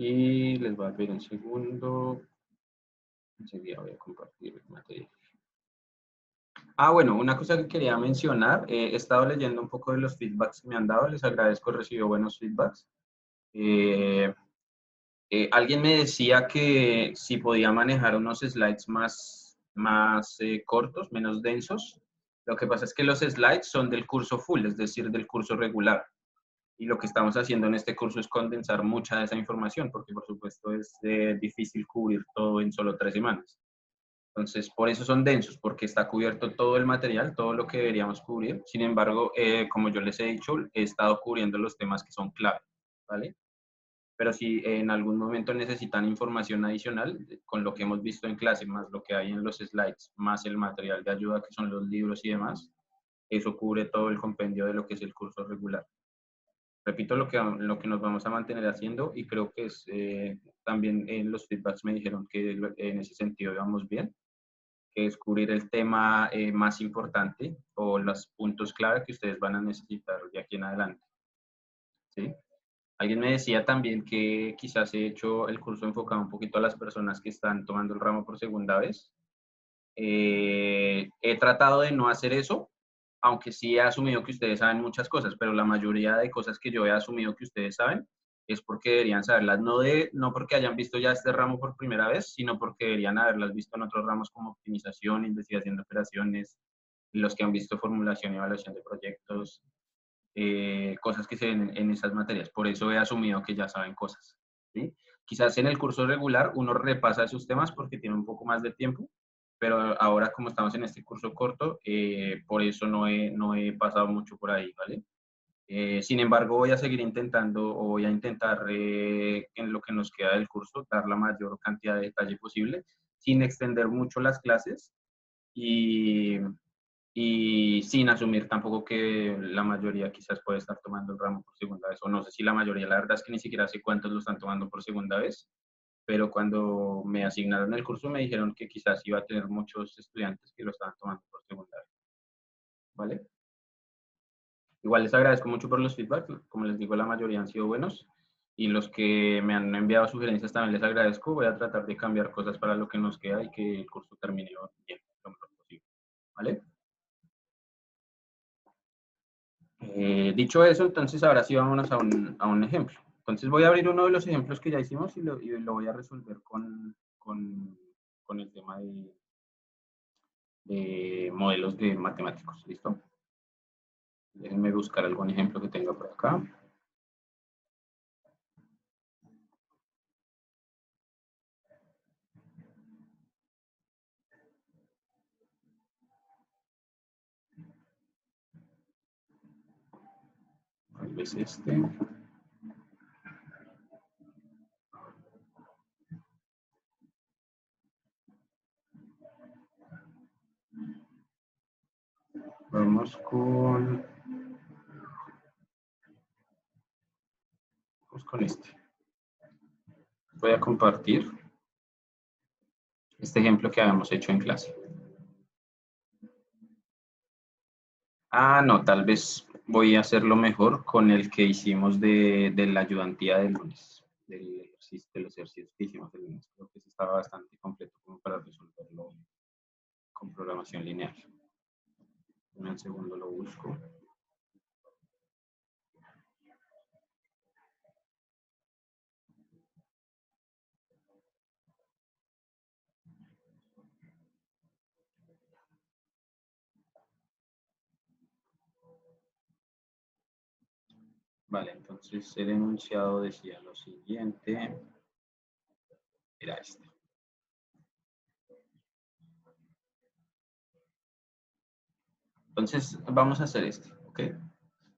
Y les voy a pedir un segundo. Enseguida voy a compartir el material. Bueno, una cosa que quería mencionar, he estado leyendo un poco de los feedbacks que me han dado, les agradezco, he recibido buenos feedbacks. Alguien me decía que si podía manejar unos slides más cortos, menos densos. Lo que pasa es que los slides son del curso full, es decir, del curso regular. Y lo que estamos haciendo en este curso es condensar mucha de esa información, porque por supuesto es difícil cubrir todo en solo 3 semanas. Entonces, por eso son densos, porque está cubierto todo el material, todo lo que deberíamos cubrir. Sin embargo, como yo les he dicho, he estado cubriendo los temas que son clave, ¿vale? Pero si en algún momento necesitan información adicional, con lo que hemos visto en clase, más lo que hay en los slides, más el material de ayuda que son los libros y demás, eso cubre todo el compendio de lo que es el curso regular. Repito lo que nos vamos a mantener haciendo y creo que es, también en los feedbacks me dijeron que en ese sentido íbamos bien, que es cubrir el tema más importante o los puntos clave que ustedes van a necesitar de aquí en adelante. ¿Sí? Alguien me decía también que quizás he hecho el curso enfocado un poquito a las personas que están tomando el ramo por segunda vez. He tratado de no hacer eso, aunque sí he asumido que ustedes saben muchas cosas, pero la mayoría de cosas que yo he asumido que ustedes saben es porque deberían saberlas, no porque hayan visto ya este ramo por primera vez, sino porque deberían haberlas visto en otros ramos como optimización, investigación de operaciones, los que han visto formulación y evaluación de proyectos, cosas que se ven en esas materias. Por eso he asumido que ya saben cosas, ¿sí? Quizás en el curso regular uno repasa esos temas porque tiene un poco más de tiempo, pero ahora como estamos en este curso corto, por eso no he pasado mucho por ahí, ¿vale? Sin embargo, voy a seguir intentando o voy a intentar en lo que nos queda del curso dar la mayor cantidad de detalle posible sin extender mucho las clases y, y sin asumir tampoco que la mayoría quizás puede estar tomando el ramo por segunda vez, o no sé si la mayoría, la verdad es que ni siquiera sé cuántos lo están tomando por segunda vez, pero cuando me asignaron el curso me dijeron que quizás iba a tener muchos estudiantes que lo estaban tomando por segunda vez, ¿vale? Igual les agradezco mucho por los feedbacks, como les digo, la mayoría han sido buenos, y los que me han enviado sugerencias también les agradezco, voy a tratar de cambiar cosas para lo que nos queda y que el curso termine bien, lo mejor posible, ¿vale? Dicho eso, entonces ahora sí vámonos a un ejemplo. Entonces voy a abrir uno de los ejemplos que ya hicimos y lo voy a resolver con el tema de modelos de matemáticos. ¿Listo? Déjenme buscar algún ejemplo que tenga por acá. Tal vez este. Vamos con este. Voy a compartir este ejemplo que habíamos hecho en clase. No, tal vez voy a hacerlo mejor con el que hicimos de la ayudantía del lunes, de los ejercicios que hicimos el lunes. Creo que ese estaba bastante completo como para resolverlo con programación lineal. En un segundo lo busco. Vale, entonces el enunciado decía lo siguiente. Era este. Entonces vamos a hacer este, ¿ok?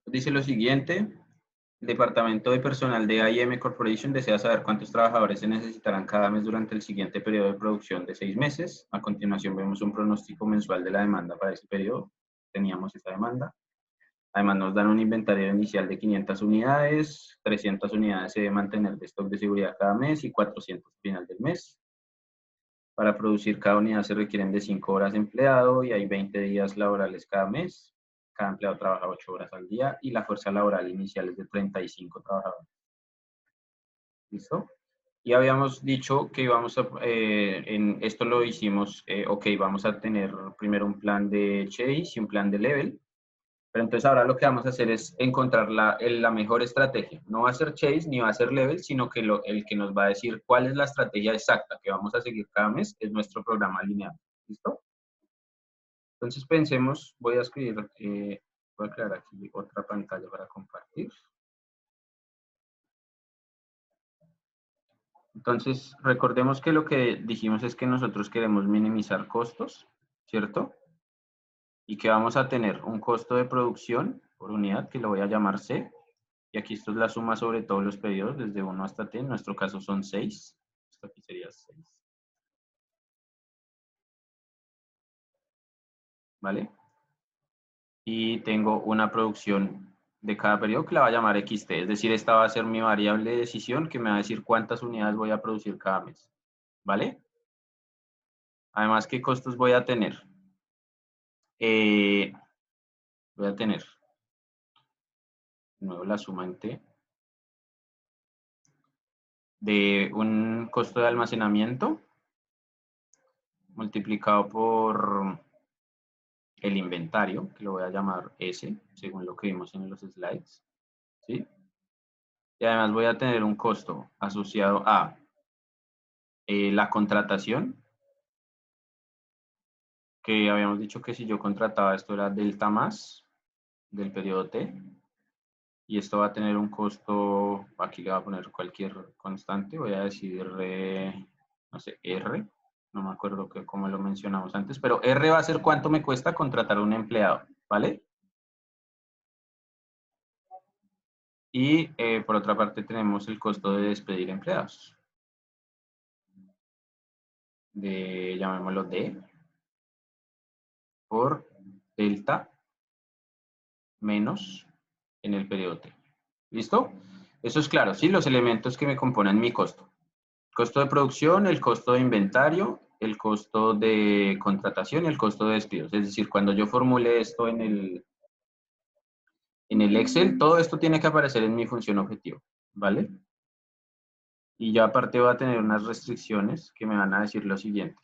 Dice lo siguiente. El Departamento de Personal de IM Corporation desea saber cuántos trabajadores se necesitarán cada mes durante el siguiente periodo de producción de 6 meses. A continuación vemos un pronóstico mensual de la demanda para ese periodo. Teníamos esa demanda. Además nos dan un inventario inicial de 500 unidades, 300 unidades se debe mantener de stock de seguridad cada mes y 400 al final del mes. Para producir cada unidad se requieren de 5 horas de empleado y hay 20 días laborales cada mes. Cada empleado trabaja 8 horas al día y la fuerza laboral inicial es de 35 trabajadores. ¿Listo? Y habíamos dicho que íbamos a, en esto lo hicimos, ok, vamos a tener primero un plan de chase y un plan de level. Pero entonces ahora lo que vamos a hacer es encontrar la mejor estrategia. No va a ser chase ni va a ser level, sino que el que nos va a decir cuál es la estrategia exacta que vamos a seguir cada mes es nuestro programa lineal. ¿Listo? Entonces pensemos, voy a escribir, voy a crear aquí otra pantalla para compartir. Entonces, recordemos que lo que dijimos es que nosotros queremos minimizar costos, ¿cierto? Y que vamos a tener un costo de producción por unidad, que lo voy a llamar C, y aquí esto es la suma sobre todos los pedidos, desde 1 hasta T, en nuestro caso son 6, esto aquí sería 6, ¿vale? Y tengo una producción de cada periodo que la voy a llamar XT, es decir, esta va a ser mi variable de decisión que me va a decir cuántas unidades voy a producir cada mes, ¿vale? Además, ¿qué costos voy a tener? Voy a tener, de nuevo la suma en T, de un costo de almacenamiento multiplicado por el inventario, que lo voy a llamar S, según lo que vimos en los slides, ¿sí? Y además voy a tener un costo asociado a la contratación, que habíamos dicho que si yo contrataba esto era delta más del periodo T, y esto va a tener un costo, aquí le voy a poner cualquier constante, voy a decir, no sé, R, no me acuerdo cómo lo mencionamos antes, pero R va a ser cuánto me cuesta contratar a un empleado, ¿vale? Y por otra parte tenemos el costo de despedir empleados, llamémoslo D, por delta menos en el periodo T. ¿Listo? Eso es claro, ¿sí? Los elementos que me componen mi costo. Costo de producción, el costo de inventario, el costo de contratación y el costo de despidos. Es decir, cuando yo formule esto en el Excel, todo esto tiene que aparecer en mi función objetivo, ¿vale? Y ya aparte voy a tener unas restricciones que me van a decir lo siguiente.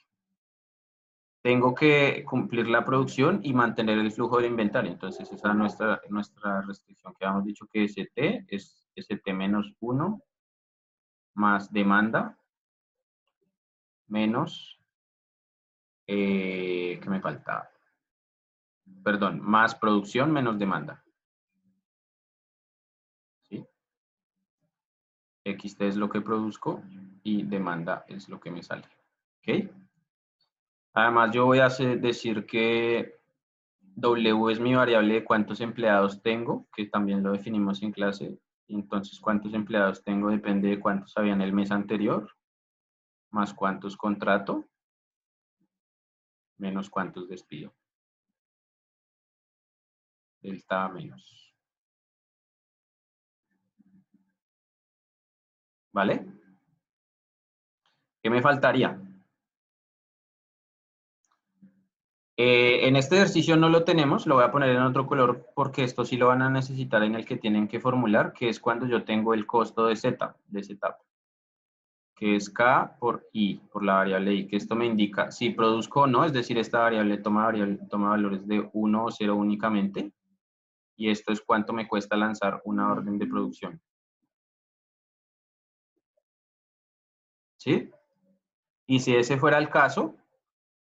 Tengo que cumplir la producción y mantener el flujo del inventario. Entonces, esa es nuestra restricción que habíamos dicho que ST es ST menos 1 más demanda menos, ¿qué me falta? Perdón, más producción menos demanda. ¿Sí? XT es lo que produzco y demanda es lo que me sale. ¿Ok? Además, yo voy a decir que W es mi variable de cuántos empleados tengo, que también lo definimos en clase. Entonces, cuántos empleados tengo depende de cuántos había en el mes anterior, más cuántos contrato, menos cuántos despido. Delta menos. ¿Vale? ¿Qué me faltaría? En este ejercicio no lo tenemos, lo voy a poner en otro color porque esto sí lo van a necesitar en el que tienen que formular, que es cuando yo tengo el costo de Z, de setup, que es K por I, por la variable I, que esto me indica si produzco o no, es decir, esta variable toma valores de 1 o 0 únicamente, y esto es cuánto me cuesta lanzar una orden de producción. ¿Sí? Y si ese fuera el caso,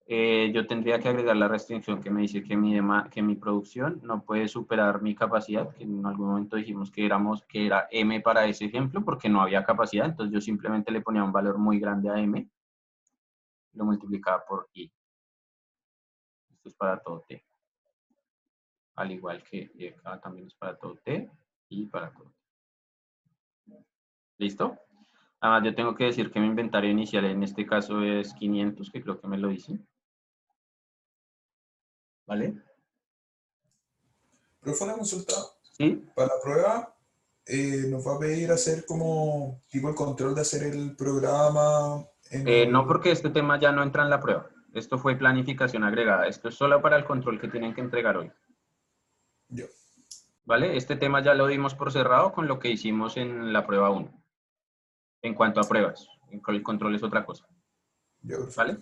yo tendría que agregar la restricción que me dice que mi producción no puede superar mi capacidad, que en algún momento dijimos que era M para ese ejemplo, porque no había capacidad, entonces yo simplemente le ponía un valor muy grande a M, lo multiplicaba por I. Esto es para todo T. Al igual que acá también es para todo T y para todo T. ¿Listo? Además, yo tengo que decir que mi inventario inicial en este caso es 500, que creo que me lo dice. ¿Vale? Profe, una consulta. Sí. Para la prueba, nos va a pedir hacer como tipo el control de hacer el programa en No, el... porque este tema ya no entra en la prueba. Esto fue planificación agregada. Esto es solo para el control que tienen que entregar hoy. Yo. ¿Vale? Este tema ya lo dimos por cerrado con lo que hicimos en la prueba 1. en cuanto a pruebas. El control es otra cosa. Ya, perfecto. ¿Vale?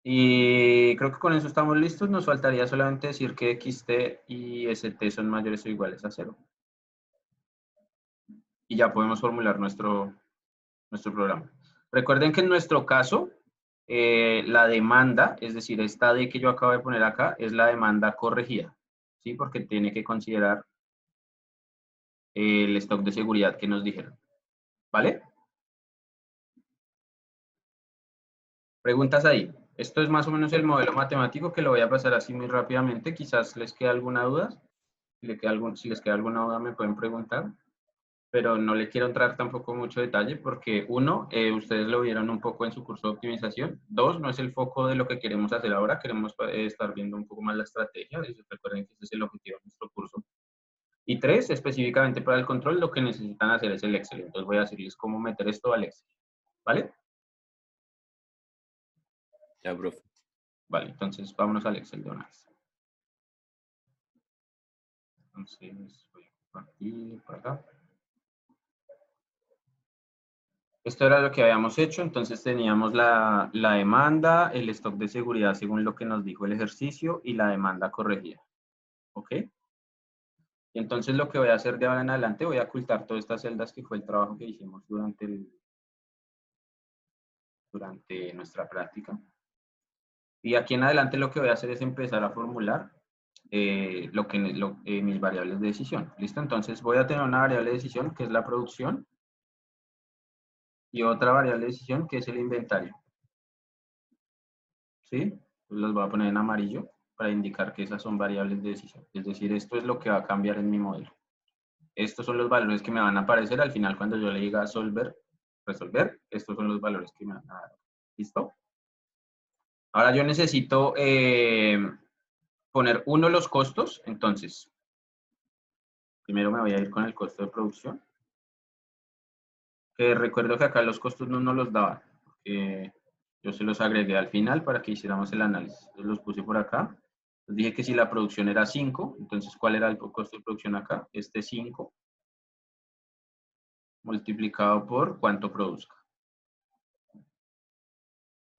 Y creo que con eso estamos listos. Nos faltaría solamente decir que XT y ST son mayores o iguales a 0. Y ya podemos formular nuestro programa. Recuerden que en nuestro caso, la demanda, es decir, esta D que yo acabo de poner acá, es la demanda corregida, ¿sí? Porque tiene que considerar el stock de seguridad que nos dijeron. ¿Vale? Preguntas ahí. Esto es más o menos el modelo matemático que lo voy a pasar así muy rápidamente. Quizás les quede alguna duda. Si les queda alguna duda me pueden preguntar. Pero no le quiero entrar tampoco mucho detalle porque, uno, ustedes lo vieron un poco en su curso de optimización. Dos, no es el foco de lo que queremos hacer ahora. Queremos estar viendo un poco más la estrategia. Recuerden que ese es el objetivo de nuestro curso. Y tres, específicamente para el control, lo que necesitan hacer es el Excel. Entonces voy a decirles cómo meter esto al Excel. ¿Vale? Ya, profe. Vale, entonces vámonos al Excel de una vez. Entonces voy a compartir por acá. Esto era lo que habíamos hecho, entonces teníamos la demanda, el stock de seguridad según lo que nos dijo el ejercicio y la demanda corregida. ¿Ok? Y entonces lo que voy a hacer de ahora en adelante, voy a ocultar todas estas celdas que fue el trabajo que hicimos durante nuestra práctica. Y aquí en adelante lo que voy a hacer es empezar a formular mis variables de decisión. ¿Listo? Entonces voy a tener una variable de decisión que es la producción y otra variable de decisión que es el inventario. ¿Sí? Entonces los voy a poner en amarillo para indicar que esas son variables de decisión. Es decir, esto es lo que va a cambiar en mi modelo. Estos son los valores que me van a aparecer al final cuando yo le diga resolver. Estos son los valores que me van a dar. ¿Listo? Ahora yo necesito poner los costos. Entonces, primero me voy a ir con el costo de producción. Que recuerdo que acá los costos no nos los daban. Porque yo se los agregué al final para que hiciéramos el análisis. Entonces los puse por acá. Les dije que si la producción era 5, entonces ¿cuál era el costo de producción acá? Este 5 multiplicado por cuánto produzca.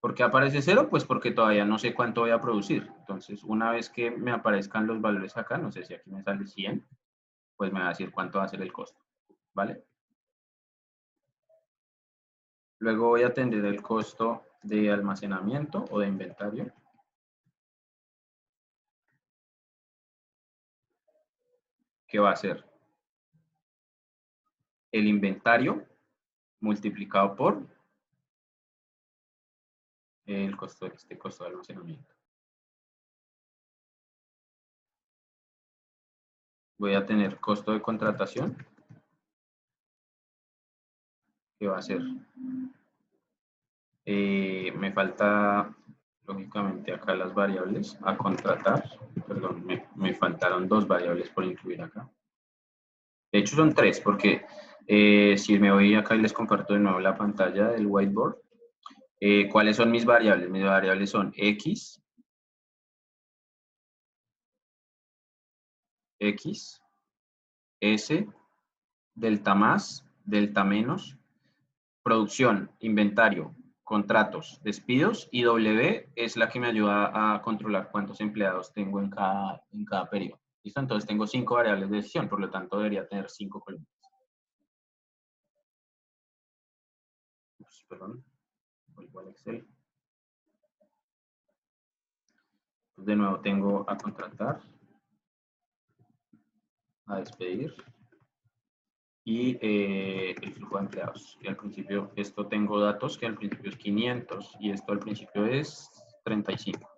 ¿Por qué aparece 0? Pues porque todavía no sé cuánto voy a producir. Entonces, una vez que me aparezcan los valores acá, no sé si aquí me sale 100, pues me va a decir cuánto va a ser el costo. ¿Vale? Luego voy a atender el costo de almacenamiento o de inventario. Que va a ser el inventario multiplicado por el costo de almacenamiento. Voy a tener costo de contratación, que va a ser, me falta, lógicamente, acá las variables a contratar. Perdón, me faltaron 2 variables por incluir acá. De hecho, son 3, porque si me voy acá y les comparto de nuevo la pantalla del whiteboard, ¿cuáles son mis variables? Mis variables son X, S, delta más, delta menos, producción, inventario, contratos, despidos y W es la que me ayuda a controlar cuántos empleados tengo en cada periodo. ¿Listo? Entonces tengo 5 variables de decisión, por lo tanto debería tener 5 columnas. Perdón, vuelvo al Excel. De nuevo tengo a contratar, a despedir y el flujo de empleados. Y al principio esto tengo datos que al principio es 500 y esto al principio es 35.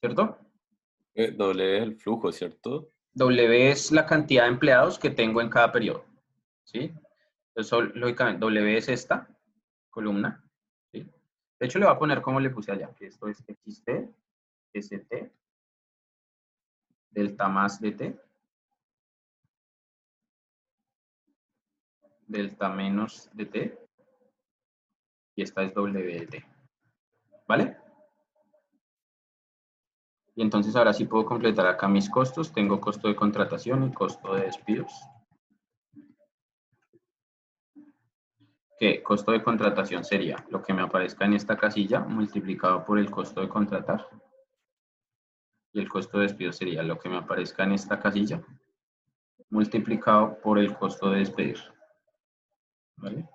¿Cierto? W es el flujo, ¿cierto? W es la cantidad de empleados que tengo en cada periodo. ¿Sí? Entonces, lógicamente, W es esta columna. ¿Sí? De hecho, le voy a poner como le puse allá, que esto es XT, ST, delta más DT, delta menos DT, y esta es WDT. ¿Vale? Y entonces ahora sí puedo completar acá mis costos. Tengo costo de contratación y costo de despidos. que costo de contratación sería lo que me aparezca en esta casilla multiplicado por el costo de contratar. Y el costo de despido sería lo que me aparezca en esta casilla multiplicado por el costo de despedir. ¿Vale?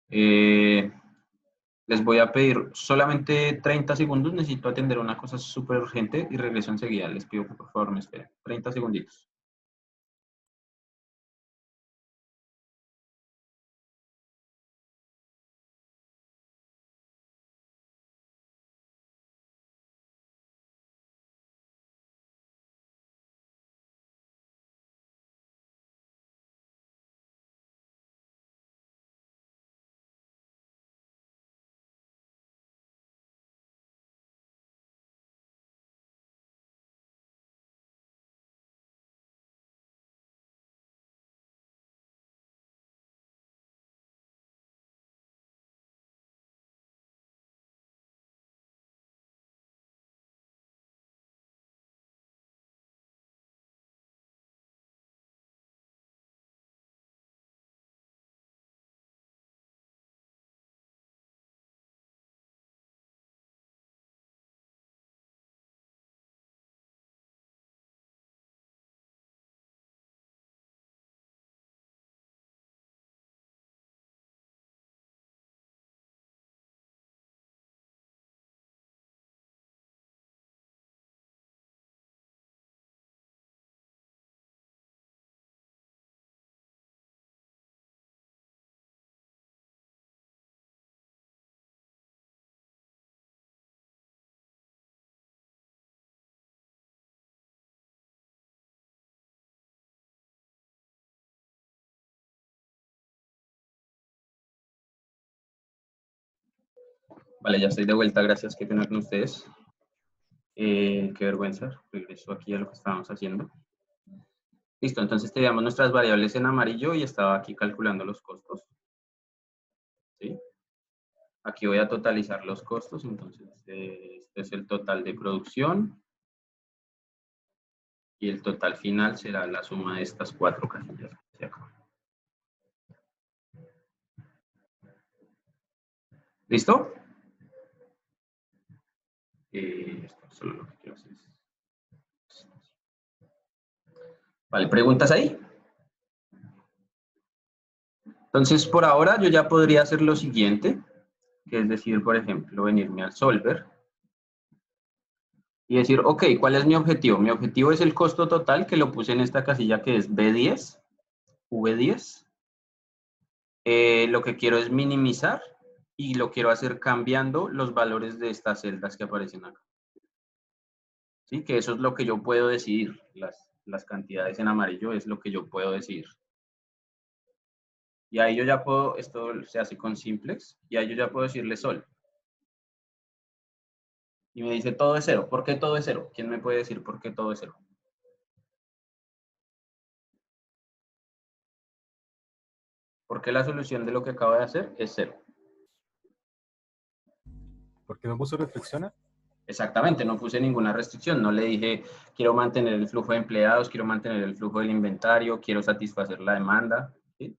Les voy a pedir solamente 30 segundos. Necesito atender una cosa súper urgente y regreso enseguida. Les pido que por favor me esperen. 30 segunditos. Vale, ya estoy de vuelta. Gracias. Qué pena con ustedes. Qué vergüenza. Regreso aquí a lo que estábamos haciendo. Listo, entonces teníamos nuestras variables en amarillo y estaba aquí calculando los costos. ¿Sí? Aquí voy a totalizar los costos. Entonces, este es el total de producción. Y el total final será la suma de estas 4 casillas que se acaban. ¿Listo? Esto solo lo que quiero hacer es... Vale, ¿preguntas ahí? Entonces, por ahora yo ya podría hacer lo siguiente, que es decir, por ejemplo, venirme al solver y decir, ok, ¿cuál es mi objetivo? Mi objetivo es el costo total, que lo puse en esta casilla que es B10, V10. Lo que quiero es minimizar y lo quiero hacer cambiando los valores de estas celdas que aparecen acá. ¿Sí? Que eso es lo que yo puedo decidir. Las cantidades en amarillo es lo que yo puedo decidir. Y ahí yo ya puedo, esto se hace con simplex, y ahí yo ya puedo decirle sol. Y me dice todo es 0. ¿Por qué todo es 0? ¿Quién me puede decir por qué todo es 0? Porque la solución de lo que acabo de hacer es 0. ¿Por qué no puso restricciones? Exactamente, no puse ninguna restricción. No le dije, quiero mantener el flujo de empleados, quiero mantener el flujo del inventario, quiero satisfacer la demanda. ¿Sí?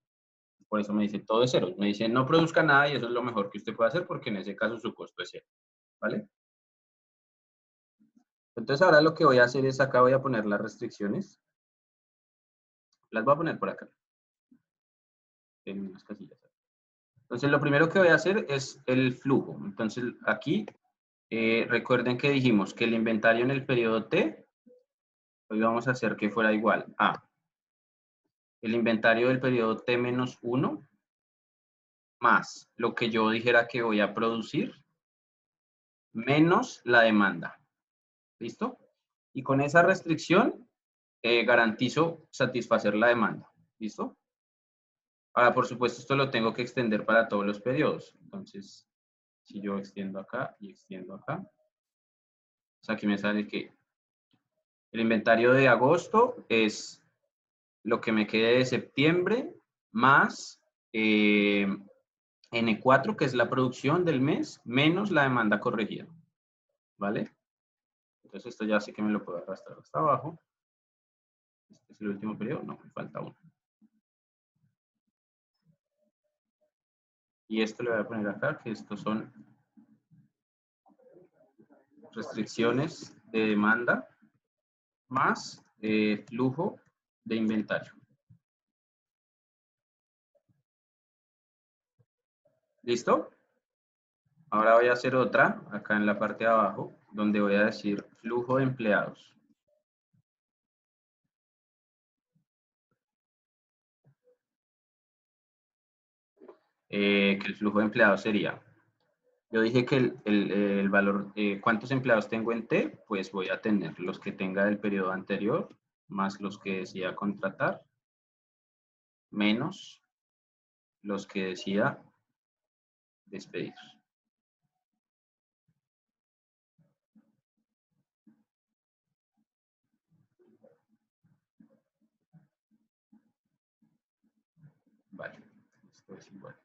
Por eso me dice todo es 0. Me dice, no produzca nada y eso es lo mejor que usted puede hacer porque en ese caso su costo es 0. ¿Vale? Entonces ahora lo que voy a hacer es acá voy a poner las restricciones. Las voy a poner por acá. En unas casillas. Entonces lo primero que voy a hacer es el flujo. Entonces aquí recuerden que dijimos que el inventario en el periodo T, hoy vamos a hacer que fuera igual a el inventario del periodo T-1 más lo que yo dijera que voy a producir menos la demanda. ¿Listo? Y con esa restricción garantizo satisfacer la demanda. ¿Listo? Ahora, por supuesto, esto lo tengo que extender para todos los periodos. Entonces, si yo extiendo acá y extiendo acá, pues aquí me sale que el inventario de agosto es lo que me quede de septiembre más N4, que es la producción del mes, menos la demanda corregida. ¿Vale? Entonces esto ya sé que me lo puedo arrastrar hasta abajo. Este es el último periodo. No, me falta uno. Y esto le voy a poner acá, que estos son restricciones de demanda más flujo de inventario. ¿Listo? Ahora voy a hacer otra, acá en la parte de abajo, donde voy a decir flujo de empleados. Que el flujo de empleados sería, yo dije que el valor, ¿cuántos empleados tengo en T? Pues voy a tener los que tenga del periodo anterior, más los que decida contratar, menos los que decida despedir. Vale, esto es igual.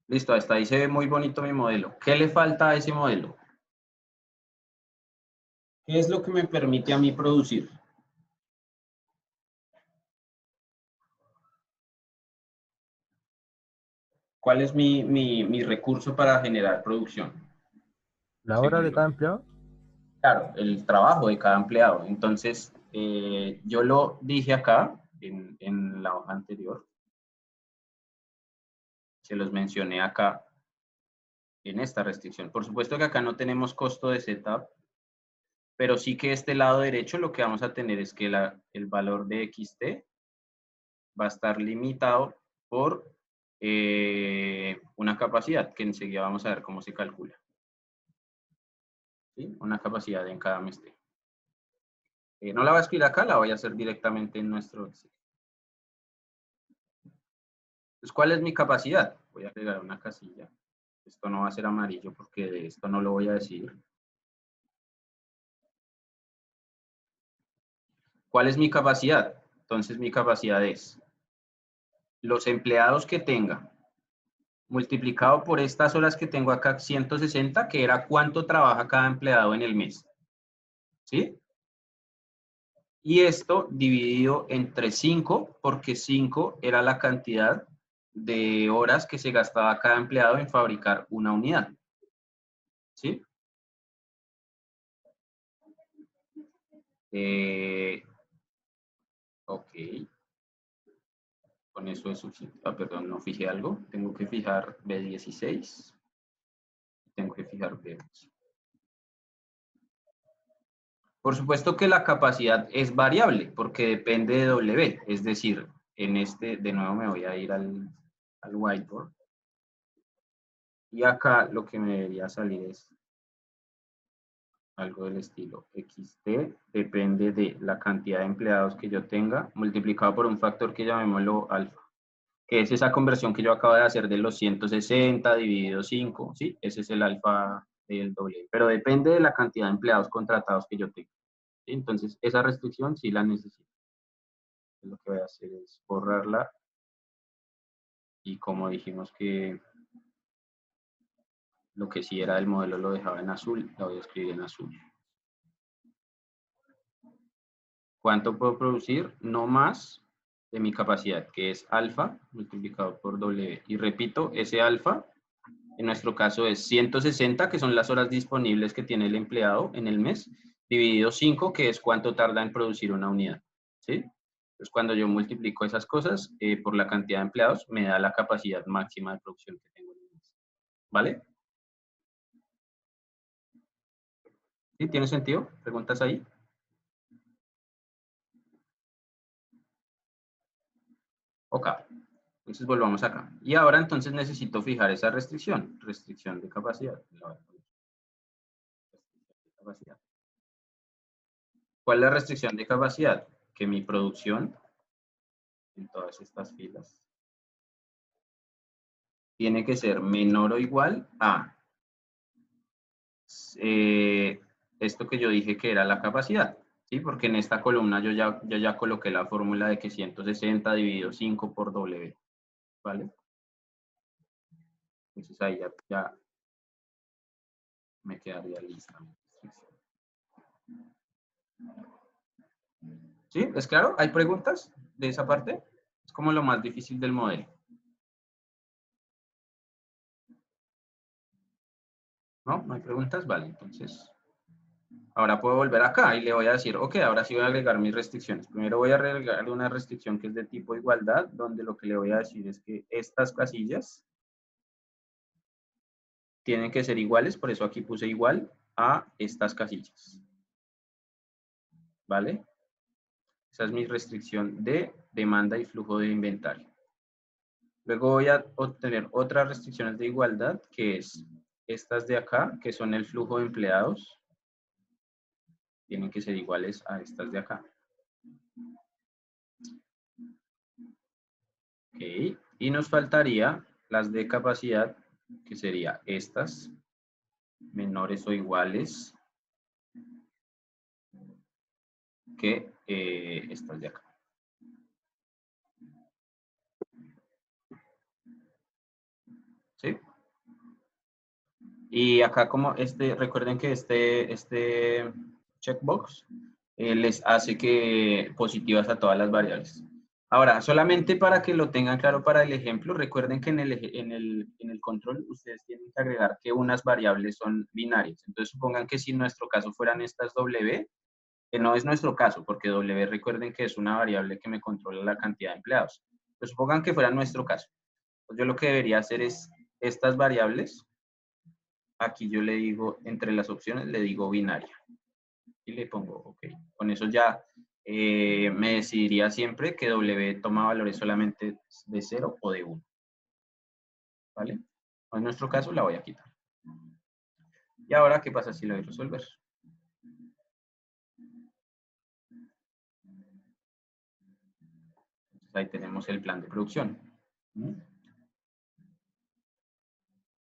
Listo, hasta ahí se ve muy bonito mi modelo. ¿Qué le falta a ese modelo? ¿Qué es lo que me permite a mí producir? ¿Cuál es mi recurso para generar producción? ¿La hora de Según cada yo. empleado? Claro, el trabajo de cada empleado. Entonces, yo lo dije acá, en la hoja anterior. Se los mencioné acá, en esta restricción. Por supuesto que acá no tenemos costo de setup, pero sí que este lado derecho lo que vamos a tener es que el valor de XT va a estar limitado por una capacidad, que enseguida vamos a ver cómo se calcula. ¿Sí? Una capacidad en cada mes T. No la voy a escribir acá, la voy a hacer directamente en nuestro Excel. Entonces, ¿cuál es mi capacidad? Voy a agregar una casilla. Esto no va a ser amarillo porque de esto no lo voy a decir. ¿Cuál es mi capacidad? Entonces, mi capacidad es los empleados que tenga multiplicado por estas horas que tengo acá, 160, que era cuánto trabaja cada empleado en el mes. ¿Sí? Y esto dividido entre 5, porque 5 era la cantidad de horas que se gastaba cada empleado en fabricar una unidad. ¿Sí? Ok. Con eso es suficiente. Ah, perdón, no fijé algo. Tengo que fijar B16. Tengo que fijar B11. Por supuesto que la capacidad es variable porque depende de W. Es decir, en este, de nuevo me voy a ir al whiteboard. Y acá lo que me debería salir es algo del estilo XT. Depende de la cantidad de empleados que yo tenga multiplicado por un factor que llamémoslo alfa, que es esa conversión que yo acabo de hacer de los 160 dividido 5, ¿sí? Ese es el alfa del W, pero depende de la cantidad de empleados contratados que yo tenga, ¿sí? Entonces, esa restricción sí la necesito. Lo que voy a hacer es borrarla y como dijimos que lo que sí era del modelo lo dejaba en azul, la voy a escribir en azul. ¿Cuánto puedo producir? No más de mi capacidad, que es alfa multiplicado por W. Y repito, ese alfa en nuestro caso es 160, que son las horas disponibles que tiene el empleado en el mes, dividido 5, que es cuánto tarda en producir una unidad. ¿Sí? Entonces, cuando yo multiplico esas cosas por la cantidad de empleados, me da la capacidad máxima de producción que tengo en el mes. ¿Vale? ¿Sí? ¿Tiene sentido? ¿Preguntas ahí? Ok. Entonces, volvamos acá. Y ahora, entonces, necesito fijar esa restricción. Restricción de capacidad. ¿Cuál es la restricción de capacidad? Que mi producción, en todas estas filas, tiene que ser menor o igual a esto que yo dije que era la capacidad, ¿sí? Porque en esta columna yo ya coloqué la fórmula de que 160 dividido 5 por W, ¿vale? Entonces ahí ya me quedaría lista. ¿Sí? ¿Es claro? ¿Hay preguntas de esa parte? Es como lo más difícil del modelo. ¿No? ¿No hay preguntas? Vale, entonces ahora puedo volver acá y le voy a decir, ok, ahora sí voy a agregar mis restricciones. Primero voy a agregar una restricción que es de tipo igualdad, donde lo que le voy a decir es que estas casillas tienen que ser iguales, por eso aquí puse igual a estas casillas. ¿Vale? Esa es mi restricción de demanda y flujo de inventario. Luego voy a obtener otras restricciones de igualdad, que es estas de acá, que son el flujo de empleados. Tienen que ser iguales a estas de acá. Ok. Y nos faltaría las de capacidad, que sería estas, menores o iguales que estas de acá. ¿Sí? Y acá como recuerden que este checkbox les hace que positivas a todas las variables. Ahora, solamente para que lo tengan claro para el ejemplo, recuerden que en el control ustedes tienen que agregar que unas variables son binarias. Entonces, supongan que si en nuestro caso fueran estas W, que no es nuestro caso, porque W recuerden que es una variable que me controla la cantidad de empleados. Pero supongan que fuera nuestro caso. Pues yo lo que debería hacer es estas variables. Aquí yo le digo, entre las opciones, le digo binaria. Y le pongo OK. Con eso ya me decidiría siempre que W toma valores solamente de 0 o de 1. ¿Vale? En nuestro caso la voy a quitar. Y ahora, ¿qué pasa si lo voy a resolver? Entonces, ahí tenemos el plan de producción.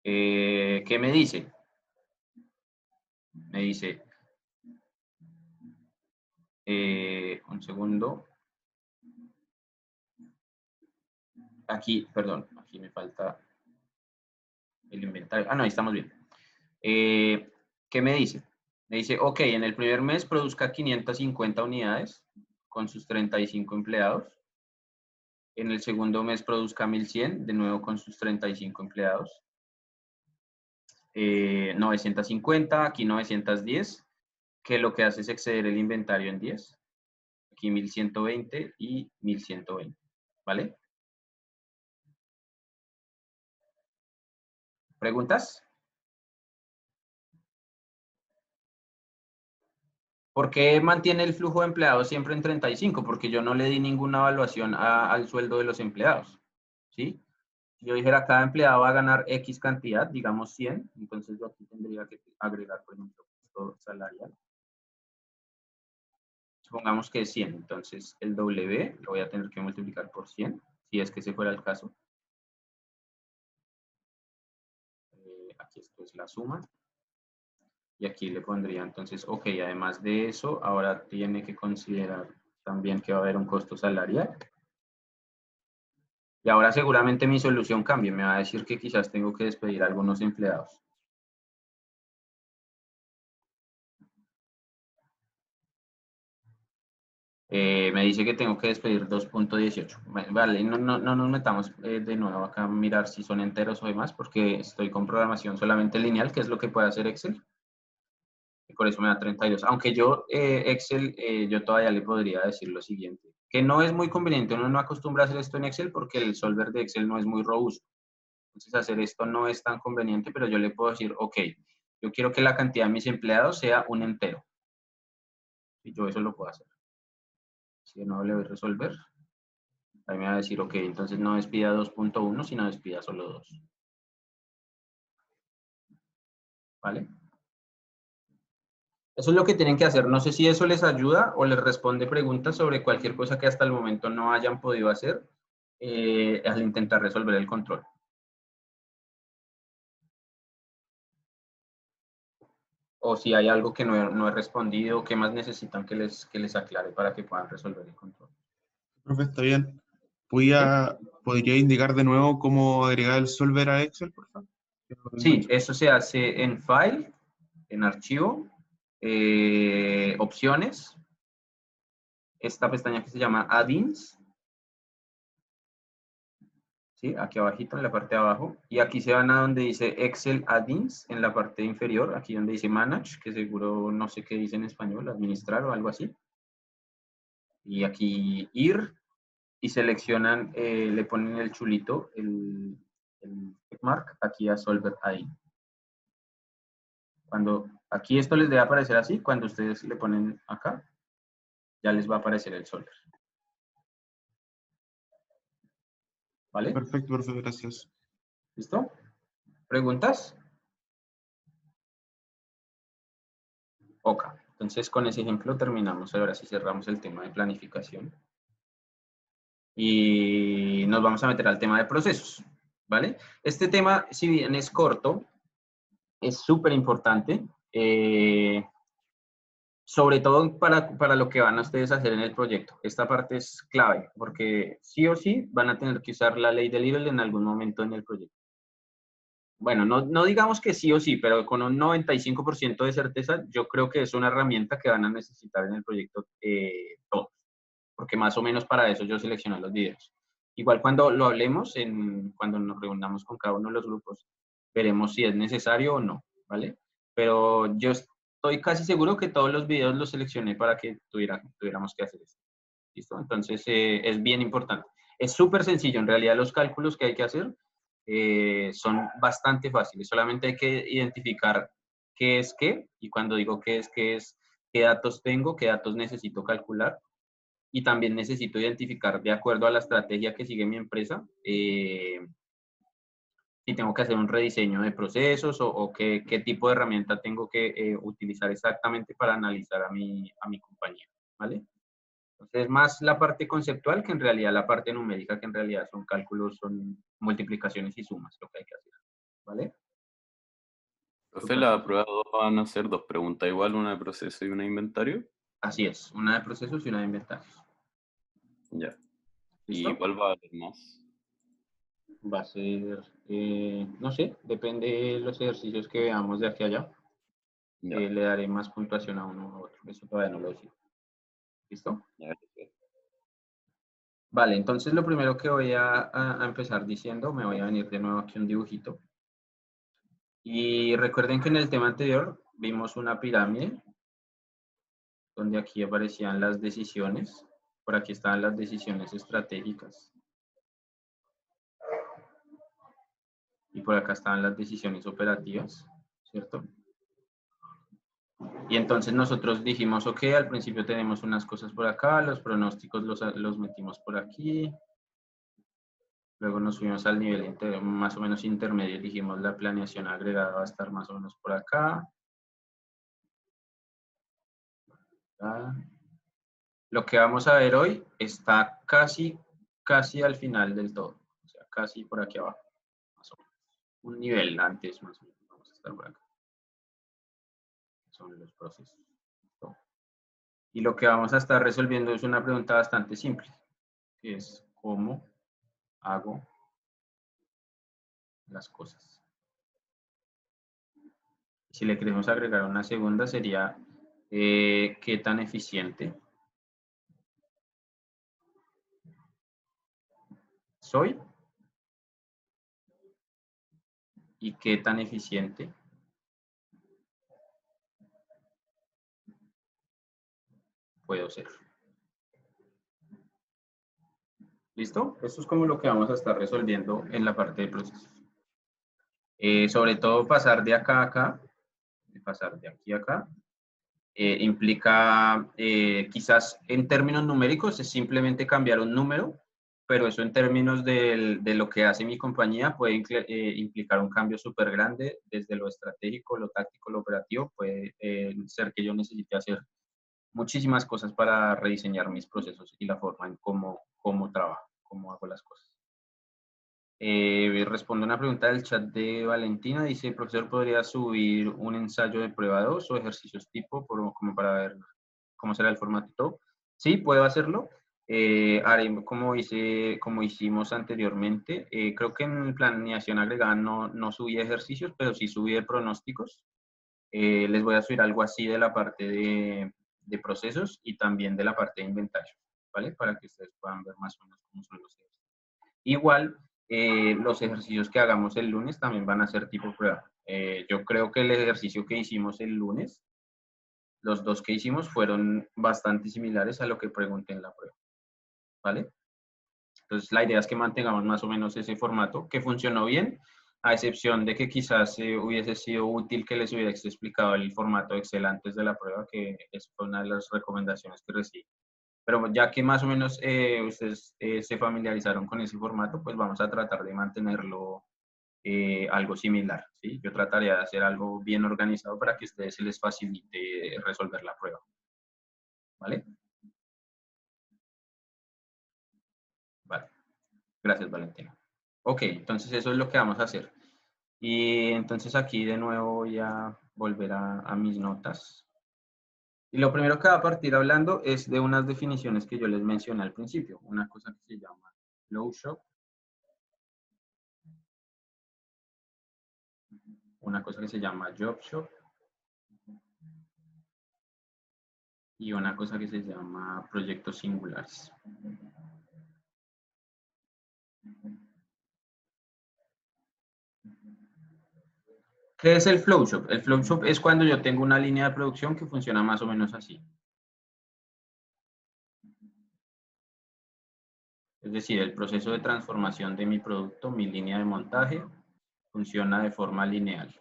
¿Qué me dice? Me dice, un segundo. Aquí, perdón, aquí me falta el inventario. Ah, no, ahí estamos bien. ¿Qué me dice? Me dice, ok, en el primer mes produzca 550 unidades con sus 35 empleados. En el segundo mes produzca 1100, de nuevo con sus 35 empleados. 950, aquí 910, que lo que hace es exceder el inventario en 10. Aquí 1120 y 1120, ¿vale? ¿Preguntas? ¿Por qué mantiene el flujo de empleados siempre en 35? Porque yo no le di ninguna evaluación al sueldo de los empleados, ¿sí? Si yo dijera cada empleado va a ganar X cantidad, digamos 100, entonces yo aquí tendría que agregar, por ejemplo, costo salarial. Supongamos que es 100, entonces el W lo voy a tener que multiplicar por 100, si es que ese fuera el caso. Aquí esto es la suma. Y aquí le pondría entonces, ok, además de eso, ahora tiene que considerar también que va a haber un costo salarial. Y ahora seguramente mi solución cambie, me va a decir que quizás tengo que despedir a algunos empleados. Me dice que tengo que despedir 2.18. Vale, no nos metamos de nuevo acá a mirar si son enteros o demás, porque estoy con programación solamente lineal, que es lo que puede hacer Excel. Y por eso me da 32. Aunque yo, Excel, yo todavía le podría decir lo siguiente, que no es muy conveniente, uno no acostumbra a hacer esto en Excel porque el solver de Excel no es muy robusto. Entonces hacer esto no es tan conveniente, pero yo le puedo decir, ok, yo quiero que la cantidad de mis empleados sea un entero. Y yo eso lo puedo hacer. Si de nuevo le voy a resolver, ahí me va a decir, ok, entonces no despida 2.1, sino despida solo 2. ¿Vale? Eso es lo que tienen que hacer. No sé si eso les ayuda o les responde preguntas sobre cualquier cosa que hasta el momento no hayan podido hacer al intentar resolver el control. O si hay algo que no he respondido, ¿qué más necesitan que les aclare para que puedan resolver el control? Profe, está bien. ¿Podría indicar de nuevo cómo agregar el solver a Excel, por favor? Sí, eso se hace en File, en Archivo, Opciones, esta pestaña que se llama Add-ins, ¿sí? Aquí abajito, en la parte de abajo. Y aquí se van a donde dice Excel Add-ins, en la parte inferior, aquí donde dice Manage, que seguro no sé qué dice en español, administrar o algo así. Y aquí ir, y seleccionan, le ponen el chulito, el mark, aquí a Solver ahí. Cuando aquí esto les debe aparecer así, cuando ustedes le ponen acá, ya les va a aparecer el Solver. ¿Vale? Perfecto, profe, gracias. ¿Listo? ¿Preguntas? Ok. Entonces, con ese ejemplo terminamos. Ahora sí cerramos el tema de planificación. Y nos vamos a meter al tema de procesos. ¿Vale? Este tema, si bien es corto, es súper importante. Sobre todo para lo que van a ustedes a hacer en el proyecto. Esta parte es clave, porque sí o sí van a tener que usar la ley del nivel en algún momento en el proyecto. Bueno, no digamos que sí o sí, pero con un 95% de certeza, yo creo que es una herramienta que van a necesitar en el proyecto todos, porque más o menos para eso yo seleccioné los videos. Igual cuando lo hablemos, cuando nos reunamos con cada uno de los grupos, veremos si es necesario o no, ¿vale? Pero yo estoy casi seguro que todos los videos los seleccioné para que tuviéramos que hacer eso. ¿Listo? Entonces, es bien importante. Es súper sencillo, en realidad los cálculos que hay que hacer son bastante fáciles. Solamente hay que identificar qué es qué, y cuando digo qué es, qué datos tengo, qué datos necesito calcular, y también necesito identificar, de acuerdo a la estrategia que sigue mi empresa, si tengo que hacer un rediseño de procesos o qué tipo de herramienta tengo que utilizar exactamente para analizar a mi compañía, ¿vale? Entonces, más la parte conceptual que en realidad la parte numérica, que en realidad son cálculos, son multiplicaciones y sumas lo que hay que hacer, ¿vale? Profe, la prueba 2 van a ser 2 preguntas igual, una de proceso y una de inventario. Así es, una de procesos y una de inventarios. Ya. ¿Y ¿Listo? cuál va a valer más? Va a ser, no sé, depende de los ejercicios que veamos de aquí a allá. Ya, Le daré más puntuación a uno u otro. Eso todavía no lo sé. ¿Listo? ya, gracias. Vale, entonces lo primero que voy a empezar diciendo, me voy a venir de nuevo aquí un dibujito. Y recuerden que en el tema anterior vimos una pirámide, donde aquí aparecían las decisiones. Por aquí estaban las decisiones estratégicas. Y por acá estaban las decisiones operativas, ¿cierto? Y entonces nosotros dijimos, ok, al principio tenemos unas cosas por acá, los pronósticos los metimos por aquí. Luego nos fuimos al nivel más o menos intermedio y dijimos la planeación agregada va a estar más o menos por acá. Lo que vamos a ver hoy está casi al final del todo. O sea, casi por aquí abajo, más o menos. Un nivel antes, más o menos. Vamos a estar por acá. Son los procesos. ¿Listo? Y lo que vamos a estar resolviendo es una pregunta bastante simple, que es ¿cómo hago las cosas? Si le queremos agregar una segunda sería ¿qué tan eficiente soy? ¿Y qué tan eficiente puedo ser? ¿Listo? Esto es como lo que vamos a estar resolviendo en la parte de procesos. Sobre todo pasar de acá a acá, pasar de aquí a acá, implica quizás en términos numéricos es simplemente cambiar un número, pero eso en términos de lo que hace mi compañía puede implicar un cambio súper grande desde lo estratégico, lo táctico, lo operativo. Puede ser que yo necesite hacer muchísimas cosas para rediseñar mis procesos y la forma en cómo trabajo, cómo hago las cosas. Respondo una pregunta del chat de Valentina. Dice, profesor, ¿podría subir un ensayo de prueba 2 o ejercicios tipo como para ver cómo será el formato y todo? Sí, puedo hacerlo. Haré como hicimos anteriormente. Creo que en planeación agregada no subí ejercicios, pero sí subí de pronósticos. Les voy a subir algo así de la parte de procesos y también de la parte de inventario, ¿vale? Para que ustedes puedan ver más o menos cómo son los ejercicios. Igual, los ejercicios que hagamos el lunes también van a ser tipo prueba. Yo creo que el ejercicio que hicimos el lunes, los dos que hicimos fueron bastante similares a lo que pregunté en la prueba, ¿vale? Entonces, la idea es que mantengamos más o menos ese formato, que funcionó bien, a excepción de que quizás hubiese sido útil que les hubiese explicado el formato Excel antes de la prueba, que es una de las recomendaciones que recibí. Pero ya que más o menos ustedes se familiarizaron con ese formato, pues vamos a tratar de mantenerlo algo similar, ¿sí? Yo trataría de hacer algo bien organizado para que a ustedes se les facilite resolver la prueba, ¿vale? Vale. Gracias, Valentina. Ok, entonces eso es lo que vamos a hacer. Y entonces aquí de nuevo voy a volver a mis notas. Y lo primero que va a partir hablando es de unas definiciones que yo les mencioné al principio. Una cosa que se llama flow shop. Una cosa que se llama job shop. Y una cosa que se llama proyectos singulares. ¿Qué es el flow shop? El flow shop es cuando yo tengo una línea de producción que funciona más o menos así. Es decir, el proceso de transformación de mi producto, mi línea de montaje, funciona de forma lineal.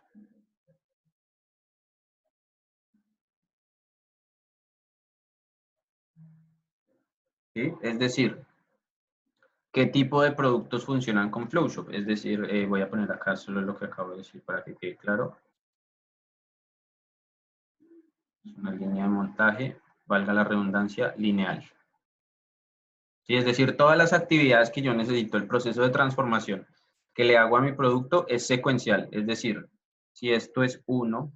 ¿Sí? Es decir, ¿qué tipo de productos funcionan con Flowshop? Es decir, voy a poner acá solo lo que acabo de decir para que quede claro. Es una línea de montaje, valga la redundancia, lineal. Sí, es decir, todas las actividades que yo necesito, el proceso de transformación que le hago a mi producto es secuencial. Es decir, si esto es 1,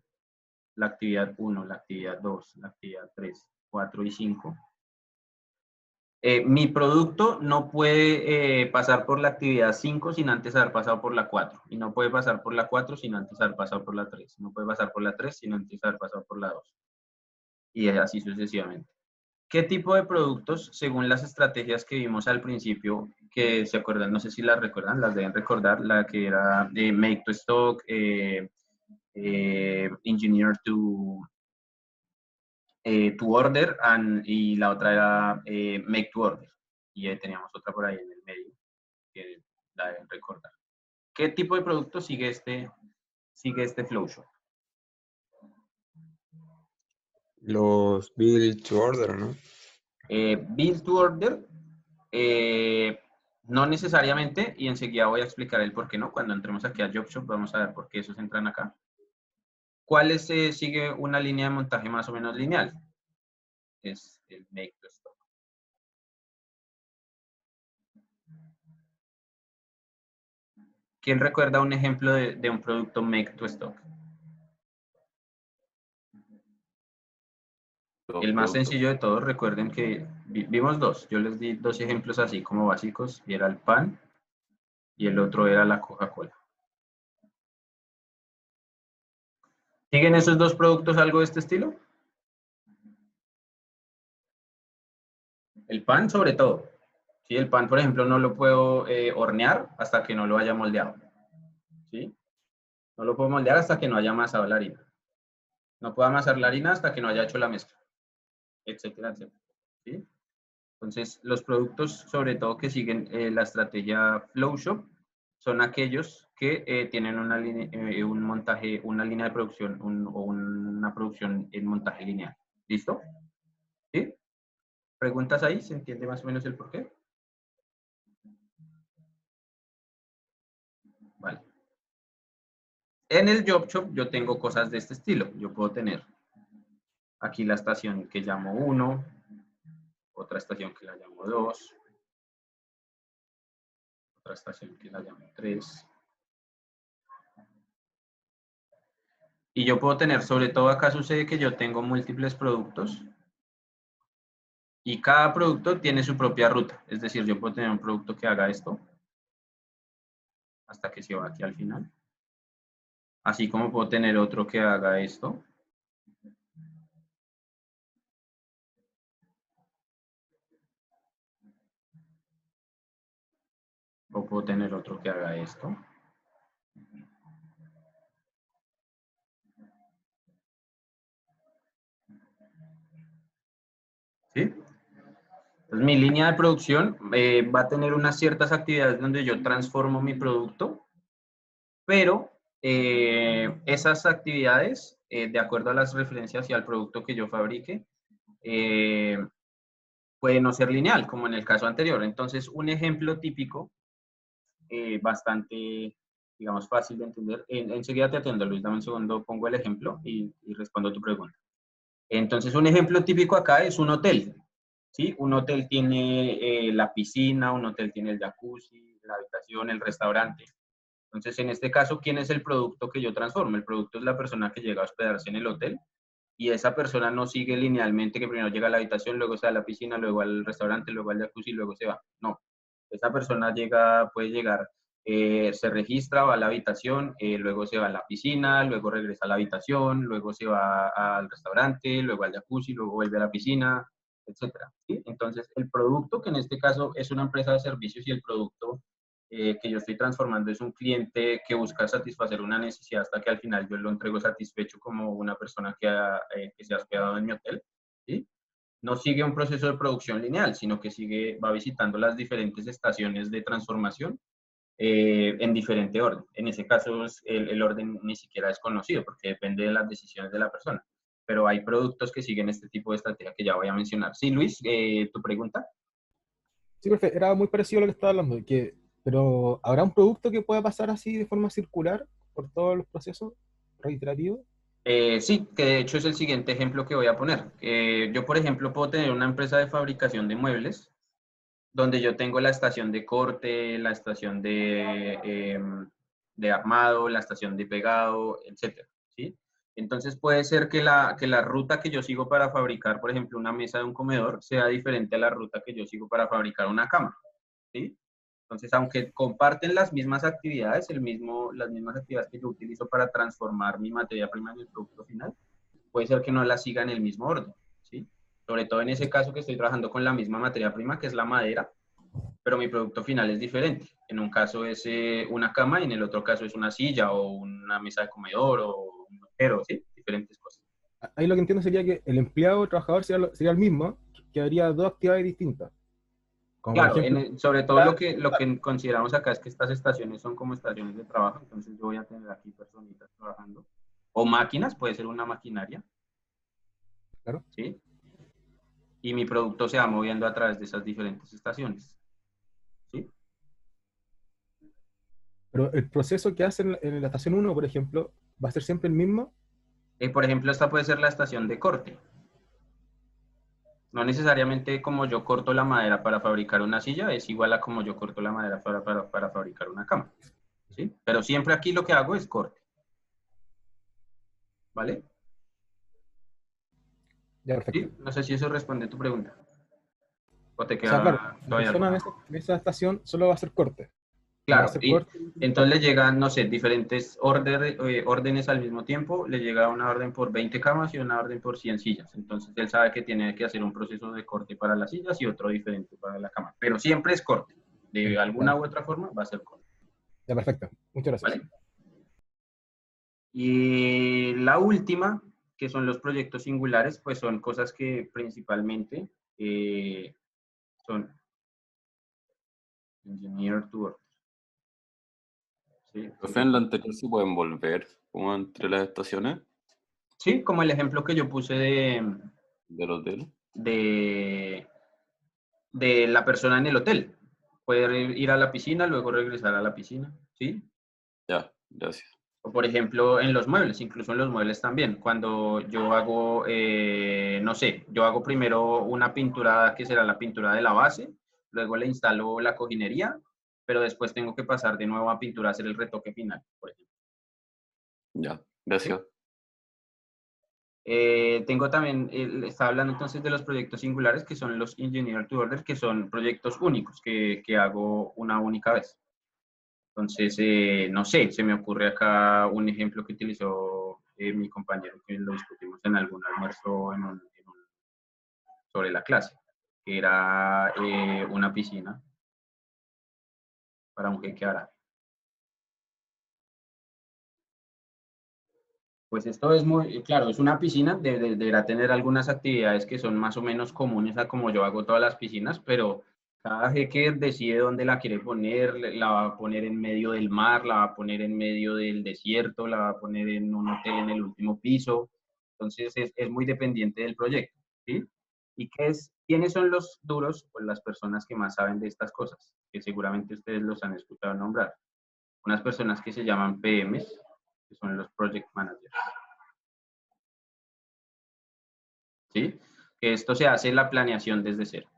la actividad 1, la actividad 2, la actividad 3, 4 y 5, mi producto no puede pasar por la actividad 5 sin antes haber pasado por la 4. Y no puede pasar por la 4 sin antes haber pasado por la 3. No puede pasar por la 3 sin antes haber pasado por la 2. Y así sucesivamente. ¿Qué tipo de productos, según las estrategias que vimos al principio, que se acuerdan, no sé si las recuerdan, las deben recordar, la que era de Make to Stock, Engineer to Order, y la otra era Make to Order. Y teníamos otra por ahí en el medio que la deben recordar. ¿Qué tipo de producto sigue este flow shop? Los build to order, ¿no? Build to order, no necesariamente, y enseguida voy a explicar el por qué no. Cuando entremos aquí a Job Shop vamos a ver por qué esos entran acá. ¿Cuál sigue una línea de montaje más o menos lineal? Es el Make to Stock. ¿Quién recuerda un ejemplo de un producto Make to Stock? El más sencillo de todos, recuerden que vimos dos. Yo les di dos ejemplos así como básicos, y era el pan y el otro era la Coca-Cola. ¿Siguen esos dos productos algo de este estilo? El pan sobre todo. ¿Sí? El pan, por ejemplo, no lo puedo hornear hasta que no lo haya moldeado. ¿Sí? No lo puedo moldear hasta que no haya amasado la harina. No puedo amasar la harina hasta que no haya hecho la mezcla, etcétera, etcétera. ¿Sí? Entonces, los productos, sobre todo que siguen la estrategia Flow Shop, son aquellos que tienen una línea, un montaje, una línea de producción o una producción en montaje lineal. ¿Listo? ¿Sí? ¿Preguntas ahí? ¿Se entiende más o menos el porqué? Vale. En el Job Shop yo tengo cosas de este estilo. Yo puedo tener aquí la estación que llamo 1, otra estación que la llamo 2, otra estación que la llamo 3. Y yo puedo tener, sobre todo acá sucede que yo tengo múltiples productos y cada producto tiene su propia ruta. Es decir, yo puedo tener un producto que haga esto hasta que se va aquí al final. Así como puedo tener otro que haga esto. O puedo tener otro que haga esto. ¿Sí? Entonces, mi línea de producción va a tener unas ciertas actividades donde yo transformo mi producto, pero esas actividades, de acuerdo a las referencias y al producto que yo fabrique, puede no ser lineal, como en el caso anterior. Entonces, un ejemplo típico, bastante, digamos, fácil de entender. Enseguida te atiendo, Luis, dame un segundo, pongo el ejemplo y respondo tu pregunta. Entonces, un ejemplo típico acá es un hotel, ¿sí? Un hotel tiene la piscina, un hotel tiene el jacuzzi, la habitación, el restaurante. Entonces, en este caso, ¿quién es el producto que yo transformo? El producto es la persona que llega a hospedarse en el hotel y esa persona no sigue linealmente que primero llega a la habitación, luego se va a la piscina, luego al restaurante, luego al jacuzzi, luego se va. No, esa persona llega, puede llegar, se registra, va a la habitación, luego se va a la piscina, luego regresa a la habitación, luego se va al restaurante, luego al jacuzzi, luego vuelve a la piscina, etcétera. ¿Sí? Entonces, el producto, que en este caso es una empresa de servicios y el producto que yo estoy transformando es un cliente que busca satisfacer una necesidad hasta que al final yo lo entrego satisfecho como una persona que se ha hospedado en mi hotel, ¿sí? No sigue un proceso de producción lineal, sino que va visitando las diferentes estaciones de transformación en diferente orden. En ese caso, el orden ni siquiera es conocido porque depende de las decisiones de la persona. Pero hay productos que siguen este tipo de estrategia que ya voy a mencionar. Sí, Luis, tu pregunta. Sí, perfecto. Era muy parecido a lo que estaba hablando, pero ¿habrá un producto que pueda pasar así de forma circular por todos los procesos reiterativos? Sí, que de hecho es el siguiente ejemplo que voy a poner. Yo, por ejemplo, puedo tener una empresa de fabricación de muebles donde yo tengo la estación de corte, la estación de armado, la estación de pegado, etcétera, ¿sí? Entonces puede ser que la ruta que yo sigo para fabricar, por ejemplo, una mesa de un comedor sea diferente a la ruta que yo sigo para fabricar una cama, ¿sí? Entonces, aunque comparten las mismas actividades, las mismas actividades que yo utilizo para transformar mi materia prima en el producto final, puede ser que no las siga en el mismo orden, ¿sí? Sobre todo en ese caso que estoy trabajando con la misma materia prima, que es la madera, pero mi producto final es diferente. En un caso es una cama y en el otro caso es una silla o una mesa de comedor o un motero, ¿sí? Diferentes cosas. Ahí lo que entiendo sería que el empleado o el trabajador sería el mismo, que haría dos actividades distintas. Como por Claro, ejemplo, sobre todo lo que consideramos acá es que estas estaciones son como estaciones de trabajo, entonces yo voy a tener aquí personitas trabajando, o máquinas, puede ser una maquinaria, claro, ¿sí? Y mi producto se va moviendo a través de esas diferentes estaciones, ¿sí? pero el proceso que hacen en la estación 1, por ejemplo, va a ser siempre el mismo. Por ejemplo, esta puede ser la estación de corte. No necesariamente como yo corto la madera para fabricar una silla es igual a como yo corto la madera para fabricar una cama, ¿sí? Pero siempre aquí lo que hago es corte, ¿vale? Ya, perfecto. ¿Sí? No sé si eso responde a tu pregunta. ¿O te O sea, claro, queda la todavía persona alguna? en esa estación solo va a hacer corte. Y va a Claro, hacer y corte. entonces le llegan, no sé, diferentes órdenes al mismo tiempo. Le llega una orden por 20 camas y una orden por 100 sillas. Entonces él sabe que tiene que hacer un proceso de corte para las sillas y otro diferente para la cama. Pero siempre es corte. De alguna Ya, u otra forma va a ser corte, ya, perfecto. Muchas gracias. ¿vale? Y la última, que son los proyectos singulares, pues son cosas que principalmente son engineer to order. ¿Sí? Profe, en la anterior se pueden volver como entre las estaciones Sí, como el ejemplo que yo puse del hotel. de, de la persona en el hotel. Puede ir a la piscina, luego regresar a la piscina, ¿sí? Ya, gracias. O por ejemplo, en los muebles, incluso en los muebles también. Cuando yo hago, no sé, yo hago primero una pintura que será la pintura de la base, luego le instalo la cojinería, pero después tengo que pasar de nuevo a pintura, a hacer el retoque final, por ejemplo. Ya, gracias. Tengo también, estaba hablando entonces de los proyectos singulares, que son los Engineer to Order, que son proyectos únicos que hago una única vez. Entonces, no sé, se me ocurre acá un ejemplo que utilizó mi compañero, que lo discutimos en algún almuerzo sobre la clase, que era una piscina. para un jeque árabe. Pues esto es muy, claro, es una piscina, deberá tener algunas actividades que son más o menos comunes a como yo hago todas las piscinas, pero cada jeque decide dónde la quiere poner, la va a poner en medio del mar, la va a poner en medio del desierto, la va a poner en un hotel en el último piso, entonces es muy dependiente del proyecto, ¿sí? ¿Y quiénes son los duros? Pues las personas que más saben de estas cosas, que seguramente ustedes los han escuchado nombrar. Unas personas que se llaman PMs, que son los Project Managers. ¿Sí? Que esto se hace en la planeación desde cero,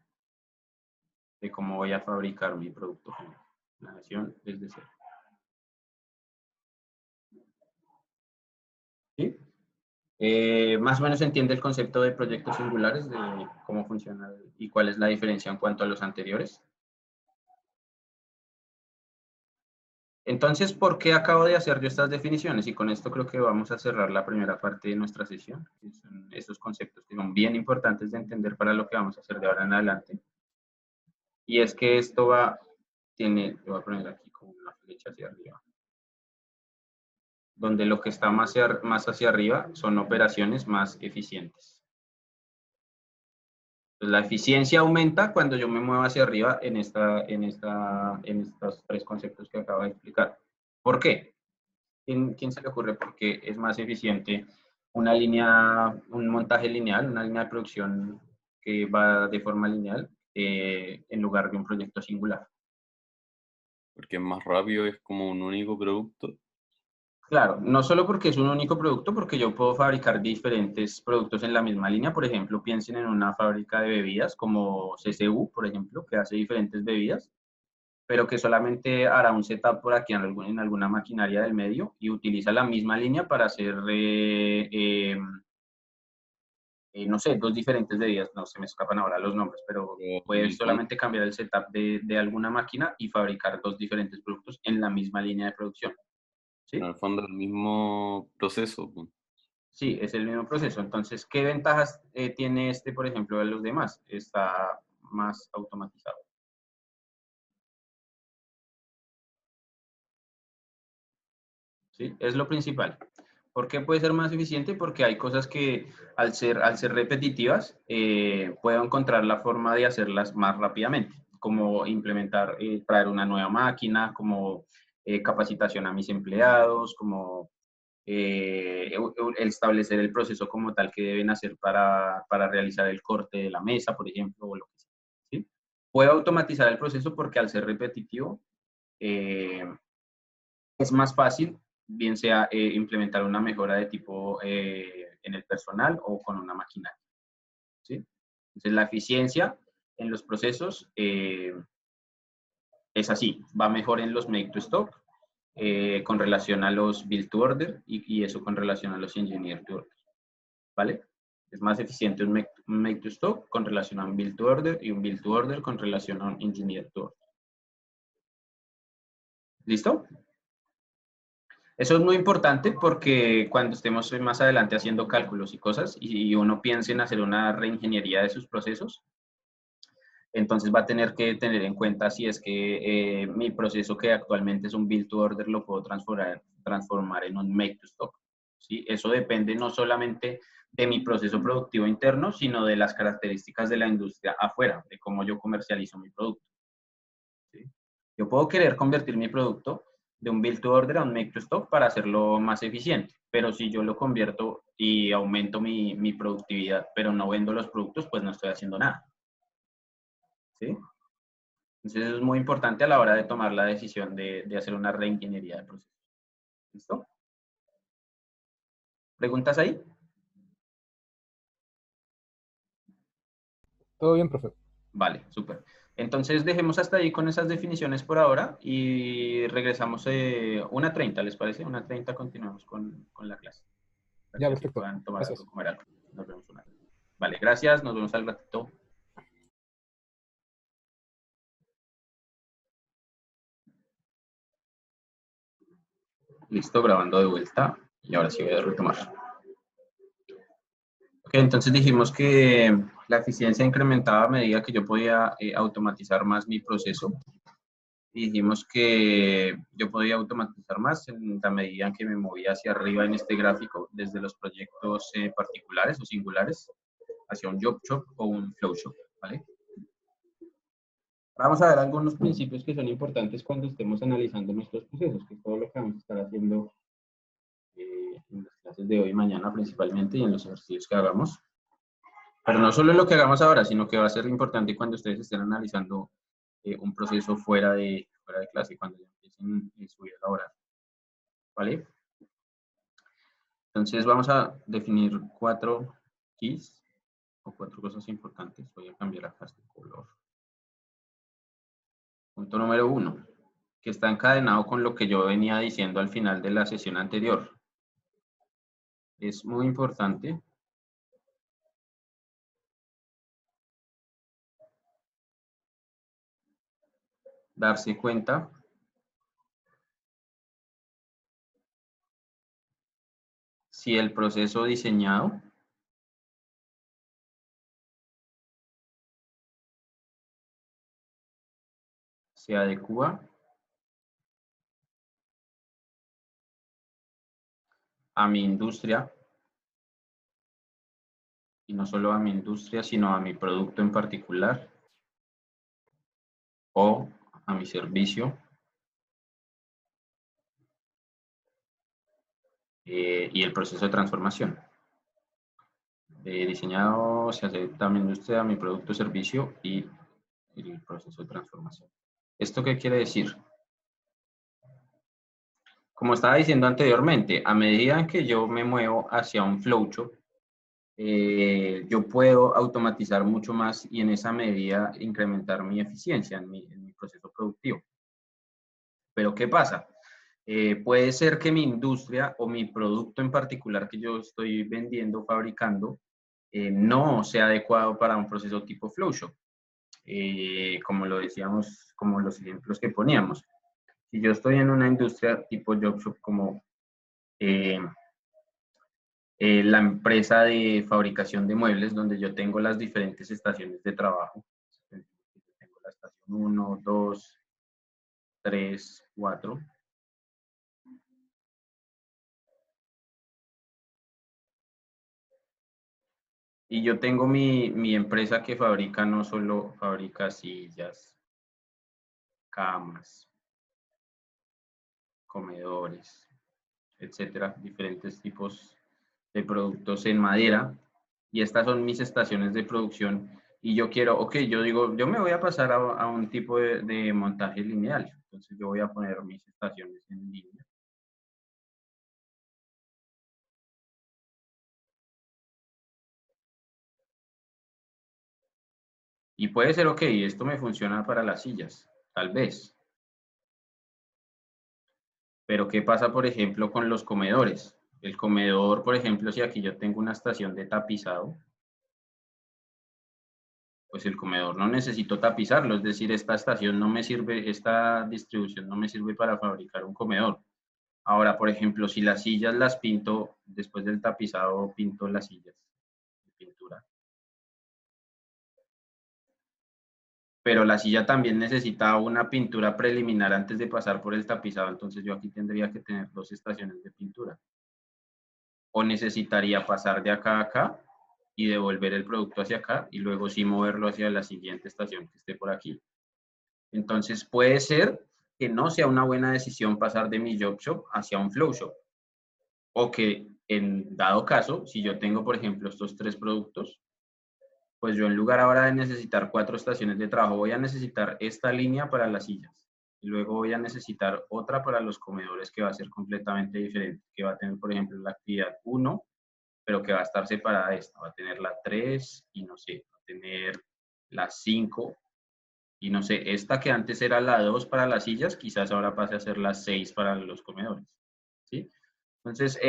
de cómo voy a fabricar mi producto final. Planeación desde cero. ¿Sí? Más o menos entiende el concepto de proyectos singulares, de cómo funciona y cuál es la diferencia en cuanto a los anteriores. Entonces, ¿por qué acabo de hacer yo estas definiciones? Y con esto creo que vamos a cerrar la primera parte de nuestra sesión. Son esos conceptos que son bien importantes de entender para lo que vamos a hacer de ahora en adelante. Y es que esto voy a poner aquí como una flecha hacia arriba, donde lo que está más hacia arriba son operaciones más eficientes. Pues la eficiencia aumenta cuando yo me muevo hacia arriba en estos tres conceptos que acabo de explicar. ¿Por qué? ¿Quién se le ocurre por qué es más eficiente un montaje lineal, una línea de producción que va de forma lineal en lugar de un proyecto singular? Porque es más rápido, es como un único producto. Claro, no solo porque es un único producto, porque yo puedo fabricar diferentes productos en la misma línea. Por ejemplo, piensen en una fábrica de bebidas como CCU, por ejemplo, que hace diferentes bebidas, pero que solamente hará un setup por aquí en alguna maquinaria del medio y utiliza la misma línea para hacer, no sé, dos diferentes bebidas. No se me escapan ahora los nombres, pero puede solamente cambiar el setup de alguna máquina y fabricar dos diferentes productos en la misma línea de producción. ¿Sí? En el fondo es el mismo proceso. Sí, es el mismo proceso. Entonces, ¿qué ventajas tiene este, por ejemplo, de los demás? Está más automatizado. ¿Sí? Es lo principal. ¿Por qué puede ser más eficiente? Porque hay cosas que al ser repetitivas, puedo encontrar la forma de hacerlas más rápidamente, como implementar, traer una nueva máquina, como capacitación a mis empleados, como establecer el proceso como tal que deben hacer para realizar el corte de la mesa, por ejemplo, o lo que sea. ¿Sí? Puedo automatizar el proceso porque al ser repetitivo es más fácil, bien sea implementar una mejora de tipo en el personal o con una maquinaria. ¿Sí? Entonces, la eficiencia en los procesos es así, va mejor en los make to stock, con relación a los build to order y eso con relación a los engineer to order, ¿vale? Es más eficiente un make to stock con relación a un build to order y un build to order con relación a un engineer to order. ¿Listo? Eso es muy importante porque cuando estemos más adelante haciendo cálculos y cosas y uno piense en hacer una reingeniería de sus procesos, entonces va a tener que tener en cuenta si es que mi proceso que actualmente es un build to order lo puedo transformar en un make to stock. ¿Sí? Eso depende no solamente de mi proceso productivo interno, sino de las características de la industria afuera, de cómo yo comercializo mi producto. ¿Sí? Yo puedo querer convertir mi producto de un build to order a un make to stock para hacerlo más eficiente, pero si yo lo convierto y aumento mi productividad, pero no vendo los productos, pues no estoy haciendo nada. ¿Sí? Entonces eso es muy importante a la hora de tomar la decisión de hacer una reingeniería de procesos. ¿Listo? ¿Preguntas ahí? Todo bien, profe. Vale, súper. Entonces dejemos hasta ahí con esas definiciones por ahora y regresamos 1:30, ¿les parece? 1:30 continuamos con la clase. Para Ya, que así perfecto. puedan tomar Gracias. algo, comer algo. Nos vemos una. Vale, gracias. Nos vemos al ratito. Listo, grabando de vuelta. Y ahora sí voy a retomar. Ok, entonces dijimos que la eficiencia incrementaba a medida que yo podía automatizar más mi proceso. dijimos que yo podía automatizar más en la medida en que me movía hacia arriba en este gráfico, desde los proyectos particulares o singulares, hacia un job shop o un flow shop, ¿vale? Vamos a ver algunos principios que son importantes cuando estemos analizando nuestros procesos, que es todo lo que vamos a estar haciendo en las clases de hoy y mañana principalmente y en los ejercicios que hagamos. Pero no solo lo que hagamos ahora, sino que va a ser importante cuando ustedes estén analizando un proceso fuera de clase, cuando ya empiecen a subir la hora. ¿Vale? Entonces vamos a definir 4 keys o 4 cosas importantes. Voy a cambiar acá este color. Punto número 1, que está encadenado con lo que yo venía diciendo al final de la sesión anterior. Es muy importante darse cuenta si el proceso diseñado se adecua a mi industria, y no solo a mi industria, sino a mi producto en particular, o a mi servicio, y el proceso de transformación. De diseñado se acepta a mi industria, a mi producto o servicio y el proceso de transformación. ¿Esto qué quiere decir? Como estaba diciendo anteriormente, a medida que yo me muevo hacia un flowchart, yo puedo automatizar mucho más y en esa medida incrementar mi eficiencia en mi proceso productivo. Pero ¿qué pasa? Puede ser que mi industria o mi producto en particular que yo estoy vendiendo, fabricando, no sea adecuado para un proceso tipo flowchart. Como lo decíamos, como los ejemplos que poníamos. Si yo estoy en una industria tipo job shop como la empresa de fabricación de muebles, donde yo tengo las diferentes estaciones de trabajo. Tengo la estación 1, 2, 3, 4. Y yo tengo mi empresa que fabrica, no solo fabrica sillas, camas, comedores, etcétera, diferentes tipos de productos en madera. Y estas son mis estaciones de producción. Y yo quiero, ok, yo digo, yo me voy a pasar a un tipo de montaje lineal. Entonces yo voy a poner mis estaciones en línea. Y puede ser, ok, esto me funciona para las sillas, tal vez. Pero ¿qué pasa, por ejemplo, con los comedores? El comedor, por ejemplo, si aquí yo tengo una estación de tapizado, pues el comedor no necesito tapizarlo, es decir, esta estación no me sirve, esta distribución no me sirve para fabricar un comedor. Ahora, por ejemplo, si las sillas las pinto, después del tapizado pinto las sillas de pintura. Pero la silla también necesita una pintura preliminar antes de pasar por el tapizado, entonces yo aquí tendría que tener 2 estaciones de pintura. O necesitaría pasar de acá a acá y devolver el producto hacia acá y luego sí moverlo hacia la siguiente estación que esté por aquí. Entonces puede ser que no sea una buena decisión pasar de mi job shop hacia un flow shop. O que en dado caso, si yo tengo, por ejemplo, estos 3 productos, pues yo en lugar ahora de necesitar 4 estaciones de trabajo, voy a necesitar esta línea para las sillas. Y luego voy a necesitar otra para los comedores que va a ser completamente diferente, que va a tener, por ejemplo, la actividad 1, pero que va a estar separada de esta. Va a tener la 3 y no sé, va a tener la 5 y no sé, esta que antes era la 2 para las sillas, quizás ahora pase a ser la 6 para los comedores. ¿Sí? Entonces,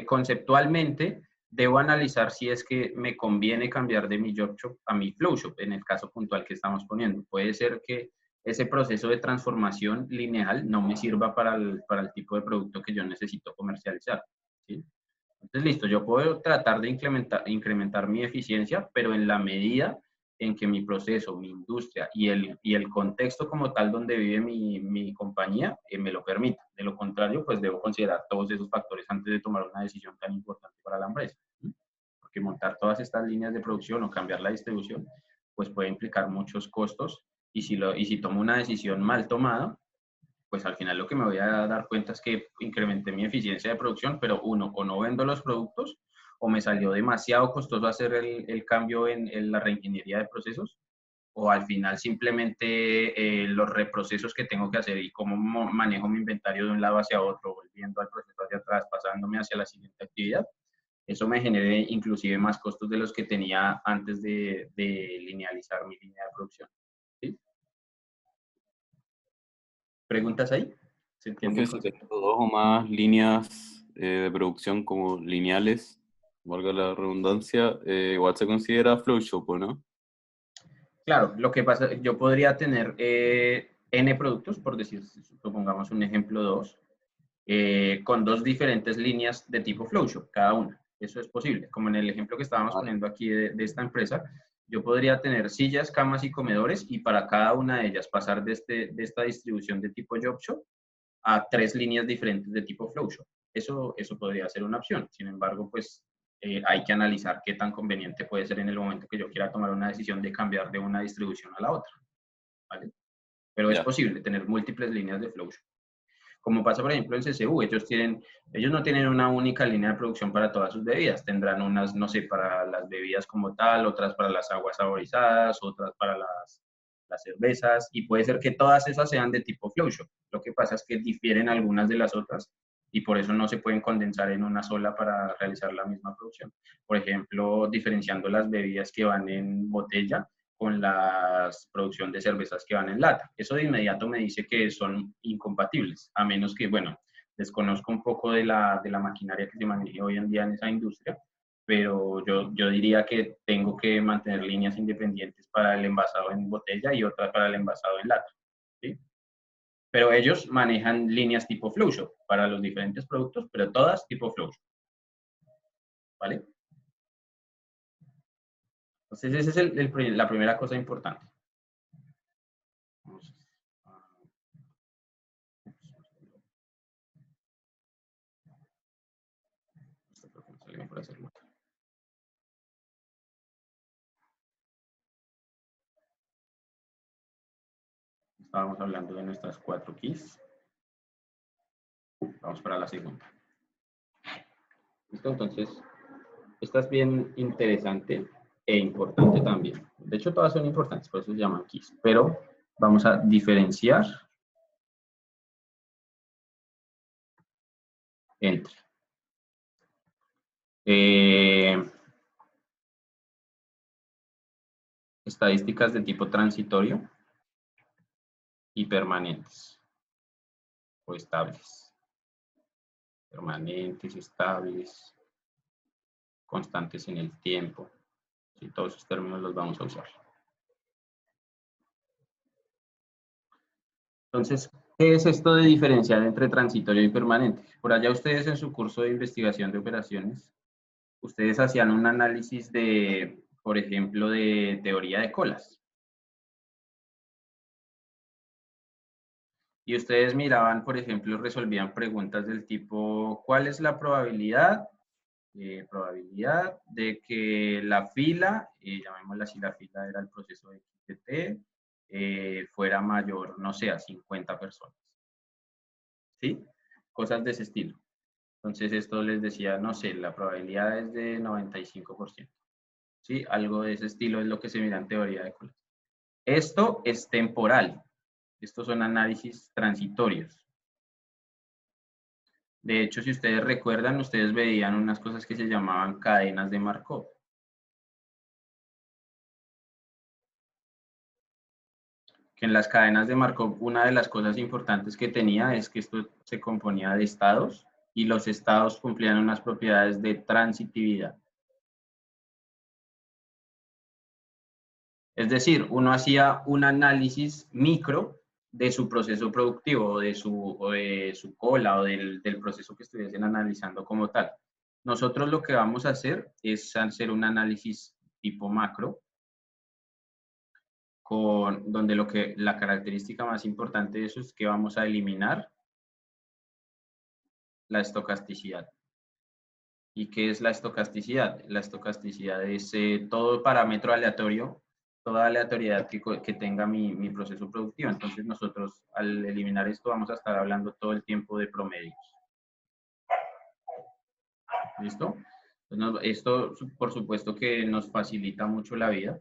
conceptualmente, debo analizar si es que me conviene cambiar de mi job shop a mi flow shop, en el caso puntual que estamos poniendo. Puede ser que ese proceso de transformación lineal no me sirva para el tipo de producto que yo necesito comercializar. ¿Sí? Entonces, listo, yo puedo tratar de incrementar mi eficiencia, pero en la medida en que mi proceso, mi industria y el contexto como tal donde vive mi compañía me lo permita. De lo contrario, pues debo considerar todos esos factores antes de tomar una decisión tan importante para la empresa. Porque montar todas estas líneas de producción o cambiar la distribución, pues puede implicar muchos costos y si tomo una decisión mal tomada, pues al final lo que me voy a dar cuenta es que incrementé mi eficiencia de producción, pero uno, o no vendo los productos, o me salió demasiado costoso hacer el cambio en la reingeniería de procesos, o al final simplemente los reprocesos que tengo que hacer y cómo manejo mi inventario de un lado hacia otro, volviendo al proceso hacia atrás, pasándome hacia la siguiente actividad, eso me genere inclusive más costos de los que tenía antes de linealizar mi línea de producción. ¿Sí? ¿Preguntas ahí? ¿Se entiende el Profe, si concepto? tengo 2 o más líneas de producción como lineales, valga la redundancia, igual se considera flow shop, ¿o no? Claro, lo que pasa, yo podría tener N productos, por decir, supongamos un ejemplo 2, con 2 diferentes líneas de tipo flow shop, cada una. Eso es posible. Como en el ejemplo que estábamos poniendo aquí de esta empresa, yo podría tener sillas, camas y comedores y para cada una de ellas pasar de esta distribución de tipo job shop a 3 líneas diferentes de tipo flow shop. Eso podría ser una opción. Sin embargo, pues hay que analizar qué tan conveniente puede ser en el momento que yo quiera tomar una decisión de cambiar de una distribución a la otra. ¿Vale? Pero es posible tener múltiples líneas de flow shop. Como pasa, por ejemplo, en CCU, ellos no tienen una única línea de producción para todas sus bebidas. Tendrán unas, no sé, para las bebidas como tal, otras para las aguas saborizadas, otras para las cervezas, y puede ser que todas esas sean de tipo flow shop. Lo que pasa es que difieren algunas de las otras y por eso no se pueden condensar en una sola para realizar la misma producción. Por ejemplo, diferenciando las bebidas que van en botella con la producción de cervezas que van en lata. Eso de inmediato me dice que son incompatibles, a menos que, bueno, desconozco un poco de la maquinaria que se maneja hoy en día en esa industria, pero yo diría que tengo que mantener líneas independientes para el envasado en botella y otras para el envasado en lata, ¿sí? Pero ellos manejan líneas tipo flow shop para los diferentes productos, pero todas tipo flow shop, ¿vale? Entonces, esa es la primera cosa importante. Por hacerlo. Estábamos hablando de nuestras 4 keys. Vamos para la segunda. ¿Listo? Entonces, esta es bien interesante e importante también. De hecho, todas son importantes, por eso se llaman keys. Pero vamos a diferenciar entre estadísticas de tipo transitorio y permanentes o estables. Permanentes, estables, constantes en el tiempo. Sí, todos esos términos los vamos a usar. Entonces, ¿qué es esto de diferenciar entre transitorio y permanente? Por allá ustedes en su curso de investigación de operaciones, ustedes hacían un análisis de, por ejemplo, de teoría de colas. Y ustedes miraban, por ejemplo, resolvían preguntas del tipo, ¿cuál es la probabilidad de que la fila, llamémosla así, la fila era el proceso de XT, fuera mayor, no sé, a 50 personas? ¿Sí? Cosas de ese estilo. Entonces esto les decía, no sé, la probabilidad es de 95%. ¿Sí? Algo de ese estilo es lo que se mira en teoría de colas. Esto es temporal. Estos son análisis transitorios. De hecho, si ustedes recuerdan, ustedes veían unas cosas que se llamaban cadenas de Markov. Que en las cadenas de Markov, una de las cosas importantes que tenía es que esto se componía de estados y los estados cumplían unas propiedades de transitividad. Es decir, uno hacía un análisis micro de su proceso productivo o de su cola o del proceso que estuviesen analizando como tal. Nosotros lo que vamos a hacer es hacer un análisis tipo macro donde la característica más importante de eso es que vamos a eliminar la estocasticidad. ¿Y qué es la estocasticidad? La estocasticidad es todo parámetro aleatorio, toda aleatoriedad que tenga mi proceso productivo. Entonces nosotros al eliminar esto vamos a estar hablando todo el tiempo de promedios. ¿Listo? Entonces, esto por supuesto que nos facilita mucho la vida,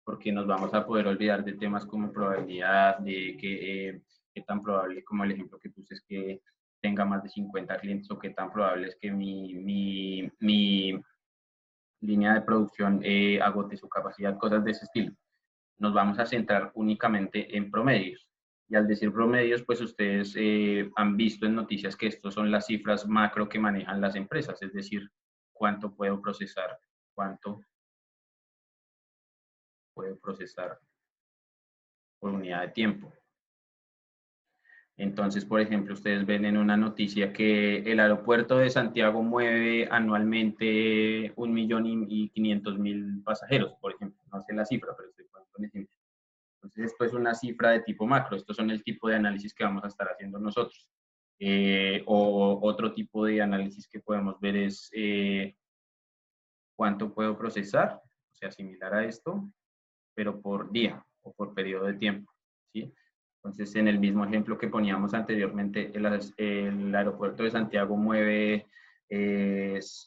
porque nos vamos a poder olvidar de temas como probabilidad, de qué tan probable, como el ejemplo que puse, es que tenga más de 50 clientes, o qué tan probable es que mi línea de producción agote su capacidad, cosas de ese estilo. Nos vamos a centrar únicamente en promedios. Y al decir promedios, pues ustedes han visto en noticias que estos son las cifras macro que manejan las empresas, es decir, cuánto puedo procesar por unidad de tiempo. Entonces, por ejemplo, ustedes ven en una noticia que el aeropuerto de Santiago mueve anualmente 1.500.000 pasajeros, por ejemplo. No sé la cifra, pero estoy poniendo un ejemplo. Entonces, esto es una cifra de tipo macro. Estos son el tipo de análisis que vamos a estar haciendo nosotros. O otro tipo de análisis que podemos ver es cuánto puedo procesar, o sea, similar a esto, pero por día o por periodo de tiempo, ¿sí? Entonces, en el mismo ejemplo que poníamos anteriormente, el aeropuerto de Santiago mueve,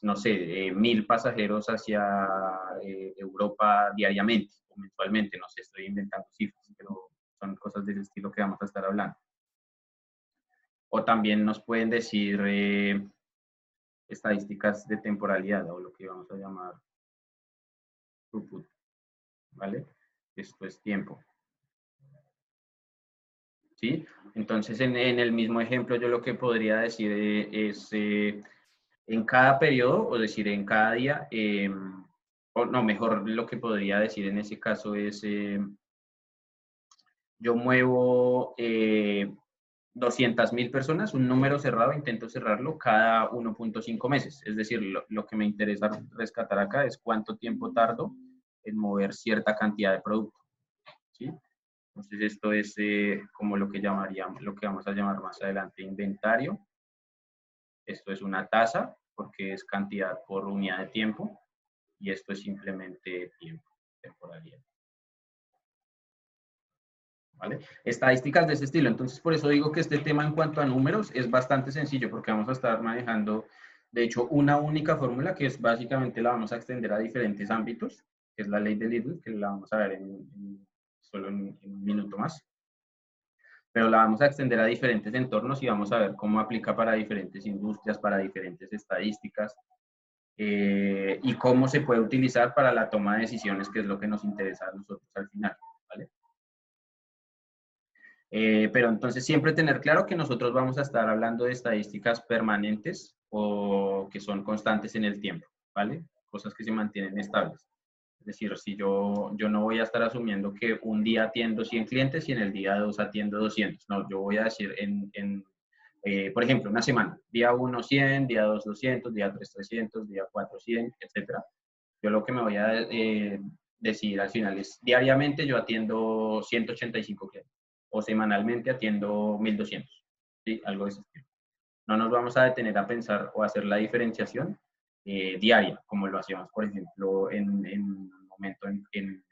no sé, 1.000 pasajeros hacia Europa diariamente o mensualmente. No sé, estoy inventando cifras, pero son cosas de ese estilo que vamos a estar hablando. O también nos pueden decir estadísticas de temporalidad, o lo que vamos a llamar throughput, ¿vale? Esto es tiempo. ¿Sí? Entonces, en el mismo ejemplo, yo lo que podría decir es en cada periodo, o decir en cada día, o no, mejor lo que podría decir en ese caso es, yo muevo 200.000 personas, un número cerrado, intento cerrarlo cada 1.5 meses. Es decir, lo que me interesa rescatar acá es cuánto tiempo tardo en mover cierta cantidad de producto, ¿sí? Entonces, esto es como lo que vamos a llamar más adelante inventario. Esto es una tasa, porque es cantidad por unidad de tiempo. Y esto es simplemente tiempo, temporalidad. ¿Vale? Estadísticas de ese estilo. Entonces, por eso digo que este tema en cuanto a números es bastante sencillo, porque vamos a estar manejando, de hecho, una única fórmula que es básicamente la vamos a extender a diferentes ámbitos, que es la ley de Little, que la vamos a ver solo en un minuto más. Pero la vamos a extender a diferentes entornos y vamos a ver cómo aplica para diferentes industrias, para diferentes estadísticas, y cómo se puede utilizar para la toma de decisiones, que es lo que nos interesa a nosotros al final, ¿vale? Pero entonces siempre tener claro que nosotros vamos a estar hablando de estadísticas permanentes o que son constantes en el tiempo, ¿vale? Cosas que se mantienen estables. Es decir, si yo no voy a estar asumiendo que un día atiendo 100 clientes y en el día 2 atiendo 200. No, yo voy a decir por ejemplo, una semana. Día 1, 100, día 2, 200, día 3, 300, día 4, 100, etc. Yo lo que me voy a decir al final es, diariamente yo atiendo 185 clientes. O semanalmente atiendo 1.200. ¿Sí? Algo de ese estilo. No nos vamos a detener a pensar o a hacer la diferenciación diaria, como lo hacíamos, por ejemplo, en un momento en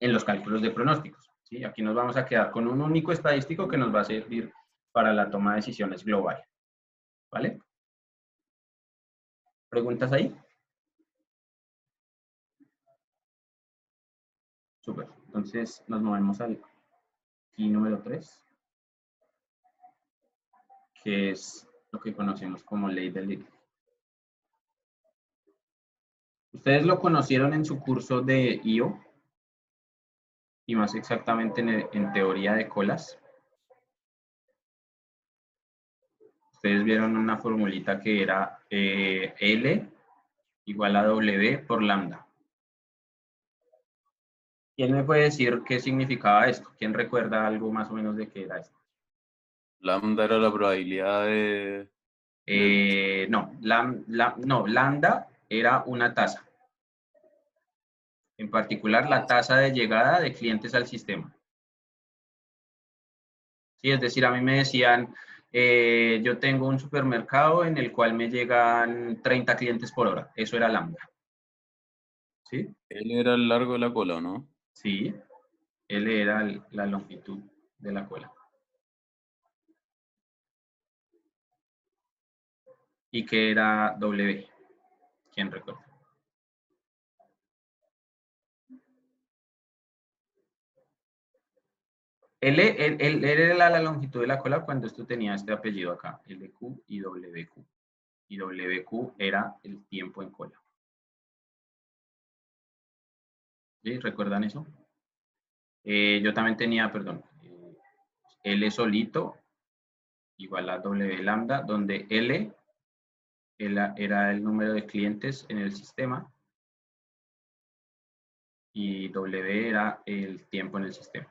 los cálculos de pronósticos, ¿sí? Aquí nos vamos a quedar con un único estadístico que nos va a servir para la toma de decisiones global, ¿vale? ¿Preguntas ahí? Súper. Entonces nos movemos al key número 3, que es lo que conocemos como ley de Little. Ustedes lo conocieron en su curso de IO, y más exactamente en teoría de colas. Ustedes vieron una formulita que era L igual a W por lambda. ¿Quién me puede decir qué significaba esto? ¿Quién recuerda algo más o menos de qué era esto? Lambda era la probabilidad de... No, lambda era una tasa. En particular, la tasa de llegada de clientes al sistema. Sí, es decir, a mí me decían, yo tengo un supermercado en el cual me llegan 30 clientes por hora. Eso era lambda. ¿Sí? Él era el largo de la cola, ¿no? Sí, L era la longitud de la cola. ¿Y qué era W? ¿Quién recuerda? L era la longitud de la cola cuando esto tenía este apellido acá, LQ y WQ. Y WQ era el tiempo en cola. ¿Sí? ¿Recuerdan eso? Yo también tenía, perdón, L solito igual a W lambda, donde L era el número de clientes en el sistema y W era el tiempo en el sistema.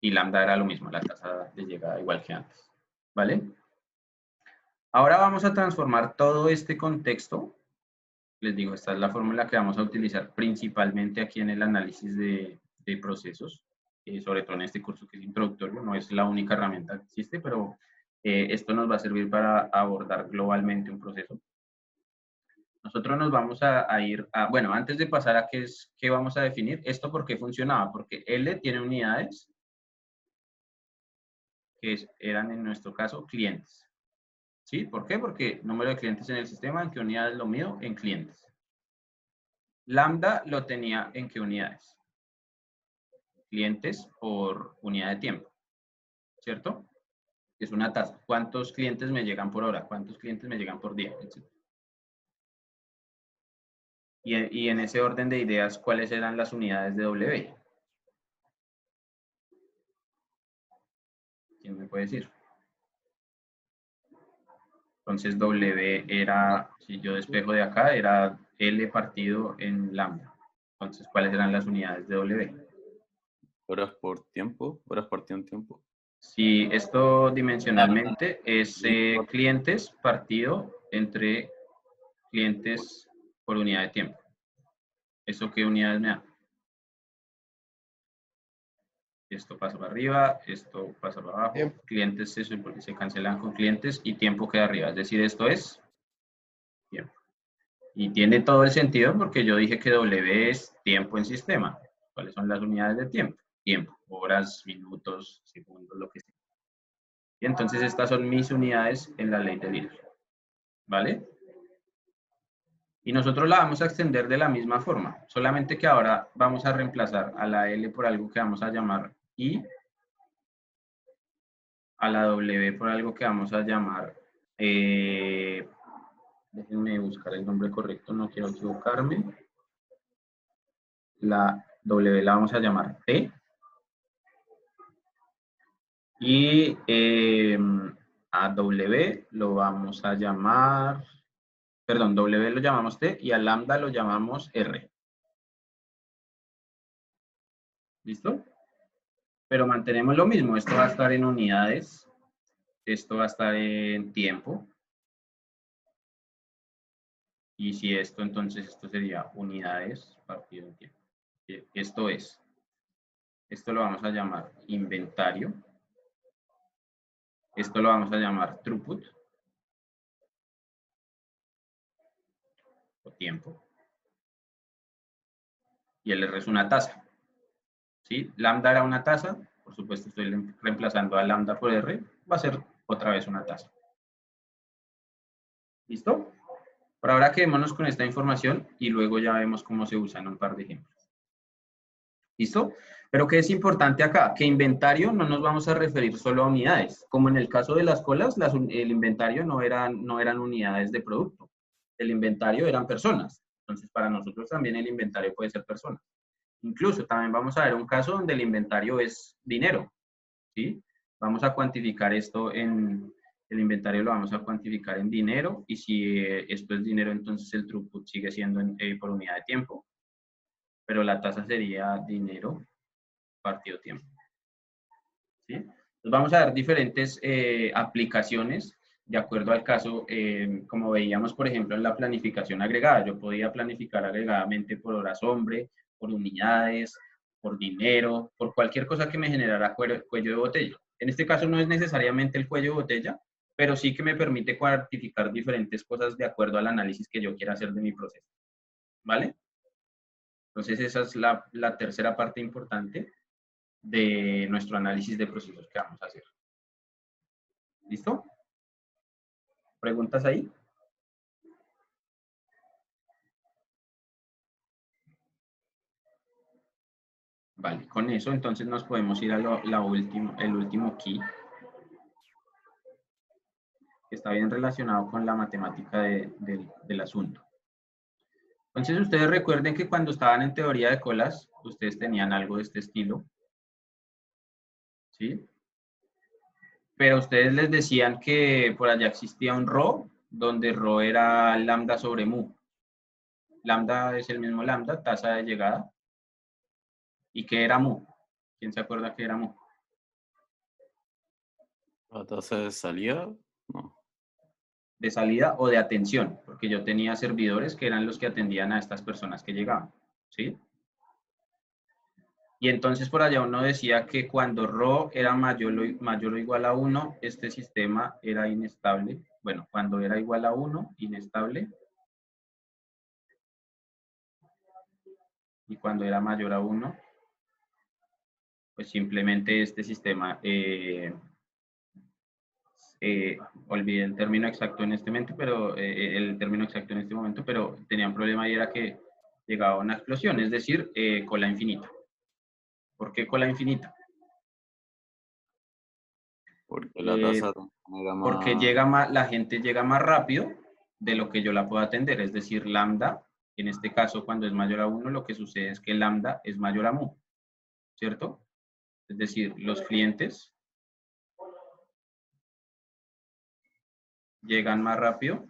Y lambda era lo mismo, la tasa de llegada igual que antes. ¿Vale? Ahora vamos a transformar todo este contexto. Les digo, esta es la fórmula que vamos a utilizar principalmente aquí en el análisis de procesos, sobre todo en este curso que es introductorio, no es la única herramienta que existe, pero esto nos va a servir para abordar globalmente un proceso. Nosotros nos vamos a ir a, bueno, antes de pasar a qué vamos a definir, ¿esto por qué funcionaba? Porque L tiene unidades, que eran en nuestro caso clientes. ¿Sí? ¿Por qué? Porque número de clientes en el sistema, ¿en qué unidades lo mido? En clientes. Lambda lo tenía en qué unidades? Clientes por unidad de tiempo, ¿cierto? Es una tasa. ¿Cuántos clientes me llegan por hora? ¿Cuántos clientes me llegan por día? Etcétera. Y en ese orden de ideas, ¿cuáles eran las unidades de W? ¿Quién me puede decir? Entonces W era, si yo despejo de acá, era L partido en lambda. Entonces, ¿cuáles eran las unidades de W? Horas por tiempo, horas partido en tiempo. Si esto dimensionalmente es clientes partido entre clientes por unidad de tiempo. ¿Eso qué unidades me da? Esto pasa para arriba, esto pasa para abajo. Tiempo. Clientes se cancelan con clientes y tiempo queda arriba. Es decir, esto es tiempo. Y tiene todo el sentido porque yo dije que W es tiempo en sistema. ¿Cuáles son las unidades de tiempo? Tiempo, horas, minutos, segundos, lo que sea. Y entonces estas son mis unidades en la ley de Little. ¿Vale? Y nosotros la vamos a extender de la misma forma, solamente que ahora vamos a reemplazar a la L por algo que vamos a llamar I, a la W por algo que vamos a llamar, déjenme buscar el nombre correcto, no quiero equivocarme. La W la vamos a llamar T. Y a W lo vamos a llamar, perdón, W lo llamamos T y a lambda lo llamamos R. ¿Listo? Pero mantenemos lo mismo, esto va a estar en unidades, esto va a estar en tiempo. Y si esto, entonces esto sería unidades partido en tiempo. Esto lo vamos a llamar inventario. Esto lo vamos a llamar throughput. O tiempo. Y el R es una tasa. ¿Sí? Lambda era una tasa. Por supuesto, estoy reemplazando a lambda por R. Va a ser otra vez una tasa. ¿Listo? Por ahora quedémonos con esta información y luego ya vemos cómo se usan un par de ejemplos. ¿Listo? Pero ¿qué es importante acá? Que inventario no nos vamos a referir solo a unidades. Como en el caso de las colas, el inventario no eran unidades de producto. El inventario eran personas. Entonces, para nosotros también el inventario puede ser personas. Incluso también vamos a ver un caso donde el inventario es dinero. ¿Sí? Vamos a cuantificar esto en... El inventario lo vamos a cuantificar en dinero y si esto es dinero, entonces el throughput sigue siendo por unidad de tiempo. Pero la tasa sería dinero partido tiempo. ¿Sí? Entonces vamos a ver diferentes aplicaciones de acuerdo al caso, como veíamos, por ejemplo, en la planificación agregada. Yo podía planificar agregadamente por horas hombre, por unidades, por dinero, por cualquier cosa que me generara cuello de botella. En este caso no es necesariamente el cuello de botella, pero sí que me permite cuantificar diferentes cosas de acuerdo al análisis que yo quiera hacer de mi proceso. ¿Vale? Entonces esa es la tercera parte importante de nuestro análisis de procesos que vamos a hacer. ¿Listo? ¿Preguntas ahí? Vale, con eso entonces nos podemos ir a el último key, que está bien relacionado con la matemática del asunto. Entonces ustedes recuerden que cuando estaban en teoría de colas, ustedes tenían algo de este estilo, ¿sí? Pero ustedes les decían que por allá existía un rho, donde rho era lambda sobre mu. Lambda es el mismo lambda, tasa de llegada. ¿Y qué era mu? ¿Quién se acuerda qué era mu? ¿La tasa de salida? No. De salida o de atención, porque yo tenía servidores que eran los que atendían a estas personas que llegaban, ¿sí? Y entonces por allá uno decía que cuando rho era mayor o igual a 1, este sistema era inestable. Bueno, cuando era igual a 1, inestable. Y cuando era mayor a 1, pues simplemente este sistema, olvidé el término exacto en este momento, pero tenía un problema y era que llegaba a una explosión, es decir, cola infinita. ¿Por qué cola infinita? Porque la tasa era más... Porque la gente llega más rápido de lo que yo la puedo atender, es decir, lambda, en este caso cuando es mayor a 1, lo que sucede es que lambda es mayor a mu, ¿cierto? Es decir, los clientes llegan más rápido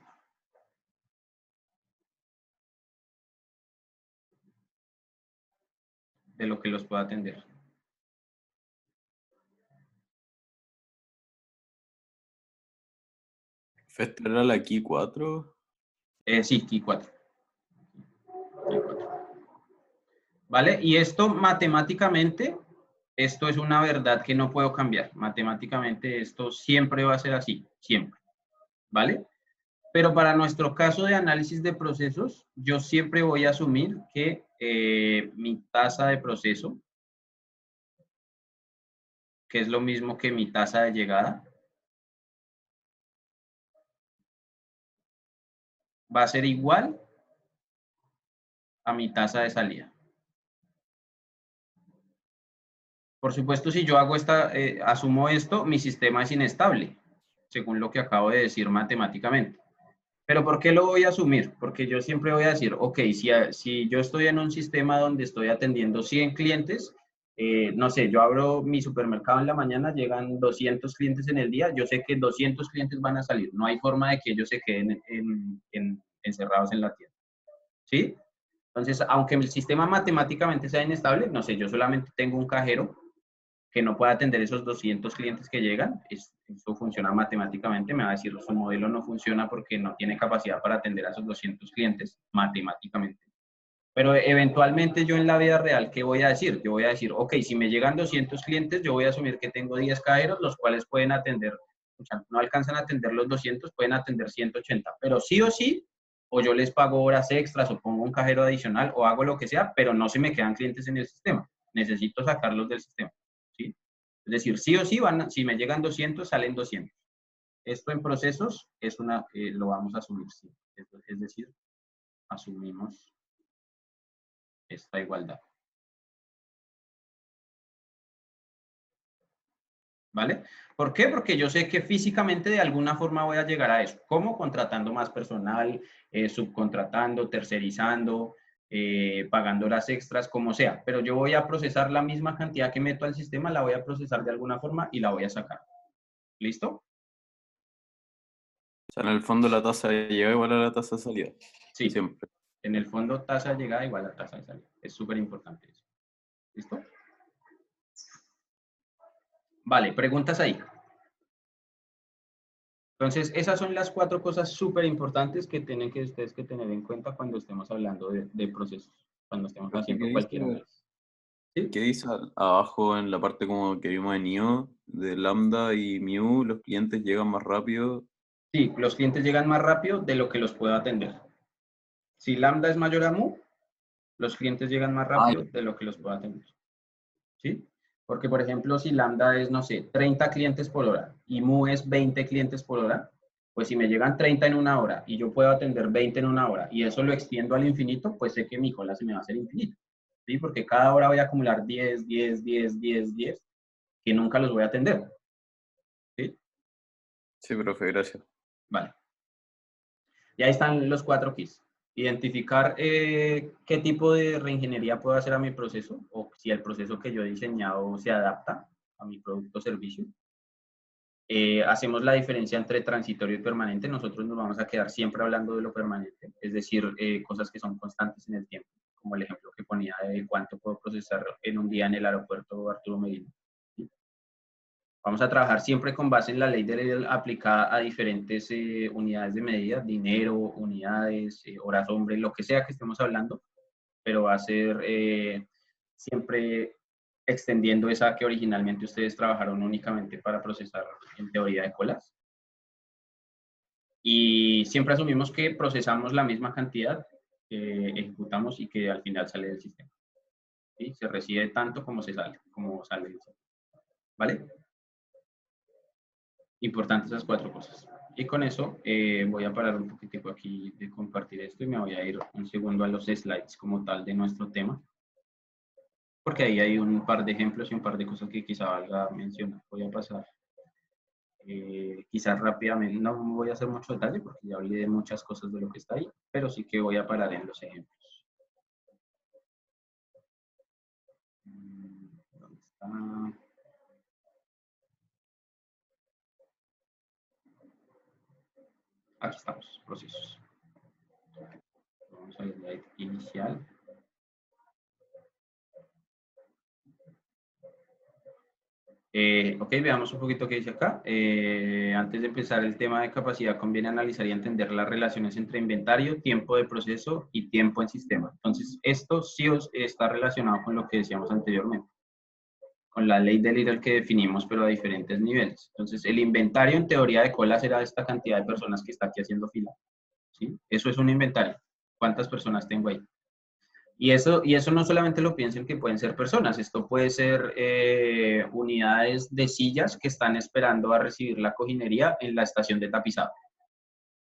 de lo que los puedo atender. ¿Esta era la Key 4? Sí, Key 4. ¿Vale? Y esto matemáticamente, esto es una verdad que no puedo cambiar. Matemáticamente esto siempre va a ser así, siempre. ¿Vale? Pero para nuestro caso de análisis de procesos, yo siempre voy a asumir que mi tasa de proceso, que es lo mismo que mi tasa de llegada, va a ser igual a mi tasa de salida. Por supuesto, si yo hago asumo esto, mi sistema es inestable, según lo que acabo de decir matemáticamente. ¿Pero por qué lo voy a asumir? Porque yo siempre voy a decir, ok, si yo estoy en un sistema donde estoy atendiendo 100 clientes, no sé, yo abro mi supermercado en la mañana, llegan 200 clientes en el día, yo sé que 200 clientes van a salir, no hay forma de que ellos se queden encerrados en la tienda, ¿sí? Entonces, aunque el sistema matemáticamente sea inestable, no sé, yo solamente tengo un cajero que no pueda atender esos 200 clientes que llegan, eso funciona matemáticamente, me va a decir su modelo no funciona porque no tiene capacidad para atender a esos 200 clientes matemáticamente. Pero eventualmente yo en la vida real, ¿qué voy a decir? Yo voy a decir, ok, si me llegan 200 clientes, yo voy a asumir que tengo 10 cajeros, los cuales pueden atender, o sea, no alcanzan a atender los 200, pueden atender 180, pero sí o sí, o yo les pago horas extras, o pongo un cajero adicional, o hago lo que sea, pero no se me quedan clientes en el sistema. Necesito sacarlos del sistema. ¿Sí? Es decir, sí o sí, si me llegan 200, salen 200. Esto en procesos lo vamos a asumir, sí. Es decir, asumimos esta igualdad. ¿Vale? ¿Por qué? Porque yo sé que físicamente de alguna forma voy a llegar a eso. ¿Cómo? Contratando más personal, subcontratando, tercerizando, pagando horas extras, como sea. Pero yo voy a procesar la misma cantidad que meto al sistema, la voy a procesar de alguna forma y la voy a sacar. ¿Listo? O sea, en el fondo la tasa de llegada igual a la tasa de salida. Sí. Siempre. En el fondo, tasa de llegada igual a tasa de salida. Es súper importante eso. ¿Listo? Vale, preguntas ahí. Entonces, esas son las 4 cosas súper importantes que tienen que ustedes que tener en cuenta cuando estemos hablando de procesos, cuando estemos Profe, haciendo cualquier análisis. ¿Sí? ¿Qué dice abajo en la parte como que vimos en IO, de lambda y mu, los clientes llegan más rápido? Sí, los clientes llegan más rápido de lo que los puedo atender. Si lambda es mayor a mu, los clientes llegan más rápido de lo que los puedo atender. ¿Sí? Porque, por ejemplo, si lambda es, no sé, 30 clientes por hora y mu es 20 clientes por hora, pues si me llegan 30 en una hora y yo puedo atender 20 en una hora y eso lo extiendo al infinito, pues sé que mi cola se me va a hacer infinita. ¿Sí? Porque cada hora voy a acumular 10, 10, 10, 10, 10, que nunca los voy a atender. ¿Sí? Sí, profe, gracias. Vale. Y ahí están los 4 keys. Identificar qué tipo de reingeniería puedo hacer a mi proceso o si el proceso que yo he diseñado se adapta a mi producto o servicio. Hacemos la diferencia entre transitorio y permanente. Nosotros nos vamos a quedar siempre hablando de lo permanente, es decir, cosas que son constantes en el tiempo, como el ejemplo que ponía de cuánto puedo procesar en un día en el aeropuerto Arturo Medina. ¿Sí? Vamos a trabajar siempre con base en la ley de Lidl aplicada a diferentes unidades de medida, dinero, unidades, horas hombre, lo que sea que estemos hablando, pero va a ser siempre extendiendo esa que originalmente ustedes trabajaron únicamente para procesar en teoría de colas. Y siempre asumimos que procesamos la misma cantidad que ejecutamos y que al final sale del sistema. ¿Sí? Se recibe tanto como sale del sistema. ¿Vale? Importantes esas 4 cosas. Y con eso voy a parar un poquitico aquí de compartir esto y me voy a ir un segundo a los slides como tal de nuestro tema. Porque ahí hay un par de ejemplos y un par de cosas que quizá valga mencionar. Voy a pasar quizás rápidamente, no voy a hacer mucho detalle porque ya hablé de muchas cosas de lo que está ahí, pero sí que voy a parar en los ejemplos. ¿Dónde está? Aquí estamos, procesos. Vamos al slide inicial. Ok, veamos un poquito qué dice acá. Antes de empezar el tema de capacidad, conviene analizar y entender las relaciones entre inventario, tiempo de proceso y tiempo en sistema. Entonces, esto sí está relacionado con lo que decíamos anteriormente, con la ley de Lidl que definimos, pero a diferentes niveles. Entonces, el inventario en teoría de cola será esta cantidad de personas que está aquí haciendo fila. ¿Sí? Eso es un inventario. ¿Cuántas personas tengo ahí? Y eso no solamente lo piensen que pueden ser personas, esto puede ser unidades de sillas que están esperando a recibir la cojinería en la estación de tapizado,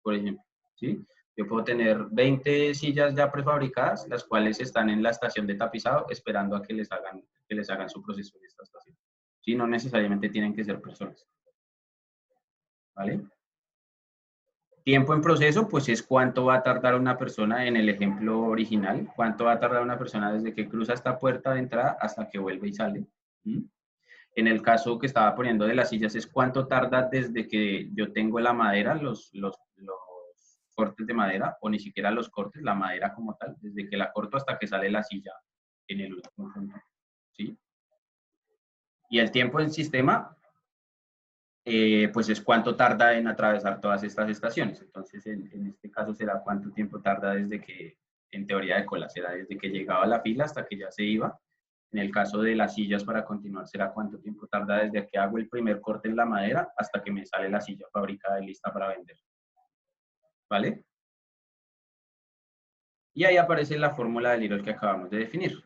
por ejemplo. ¿Sí? Yo puedo tener 20 sillas ya prefabricadas, las cuales están en la estación de tapizado esperando a que les hagan su proceso en esta estación. ¿Sí? No necesariamente tienen que ser personas. ¿Vale? Tiempo en proceso, pues es cuánto va a tardar una persona en el ejemplo original, cuánto va a tardar una persona desde que cruza esta puerta de entrada hasta que vuelve y sale. ¿Mm? En el caso que estaba poniendo de las sillas es cuánto tarda desde que yo tengo la madera, los cortes de madera, o ni siquiera los cortes, la madera como tal, desde que la corto hasta que sale la silla en el último punto. ¿Sí? Y el tiempo en sistema, pues es cuánto tarda en atravesar todas estas estaciones. Entonces, en este caso será cuánto tiempo tarda desde que, en teoría de cola, será desde que llegaba a la fila hasta que ya se iba. En el caso de las sillas, para continuar, será cuánto tiempo tarda desde que hago el primer corte en la madera hasta que me sale la silla fabricada y lista para vender. ¿Vale? Y ahí aparece la fórmula del Lidl que acabamos de definir.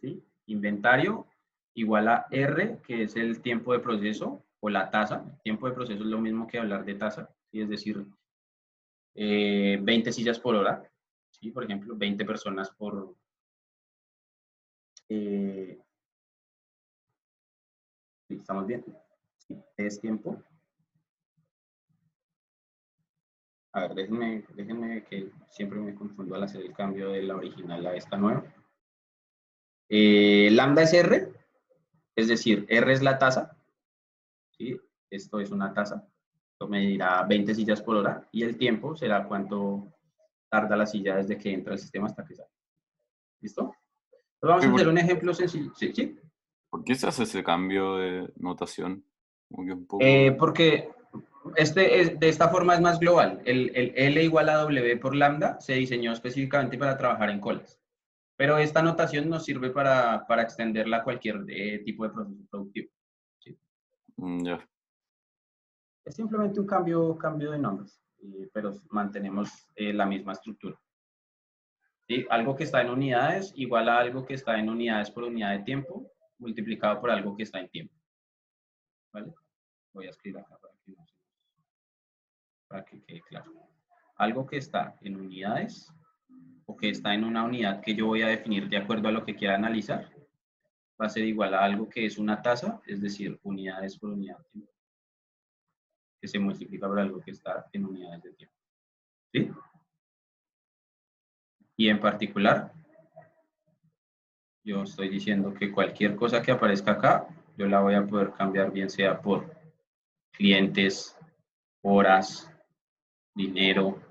¿Sí? Inventario igual a R, que es el tiempo de proceso, o la tasa. El tiempo de proceso es lo mismo que hablar de tasa, ¿sí? Es decir, 20 sillas por hora, ¿sí? Por ejemplo, 20 personas por... ¿estamos bien? Sí, es tiempo. A ver, déjenme que siempre me confundo al hacer el cambio de la original a esta nueva. Lambda es R, es decir, R es la tasa, ¿sí? Esto es una tasa. Esto medirá 20 sillas por hora y el tiempo será cuánto tarda la silla desde que entra al sistema hasta que sale. ¿Listo? Entonces vamos a hacer un ejemplo sencillo. ¿Sí? ¿Sí? ¿Por qué se hace ese cambio de notación? Como que un poco... Porque De esta forma es más global. El L igual a W por lambda se diseñó específicamente para trabajar en colas. Pero esta notación nos sirve para extenderla a cualquier tipo de proceso productivo. ¿Sí? Ya. Es simplemente un cambio de nombres, pero mantenemos la misma estructura. ¿Sí? Algo que está en unidades igual a algo que está en unidades por unidad de tiempo multiplicado por algo que está en tiempo. ¿Vale? Voy a escribir acá para que quede claro. Algo que está en unidades o que está en una unidad que yo voy a definir de acuerdo a lo que quiera analizar va a ser igual a algo que es una tasa, es decir, unidades por unidad de tiempo, que se multiplica por algo que está en unidades de tiempo. ¿Sí? Y en particular, yo estoy diciendo que cualquier cosa que aparezca acá, yo la voy a poder cambiar bien sea por clientes, horas, dinero,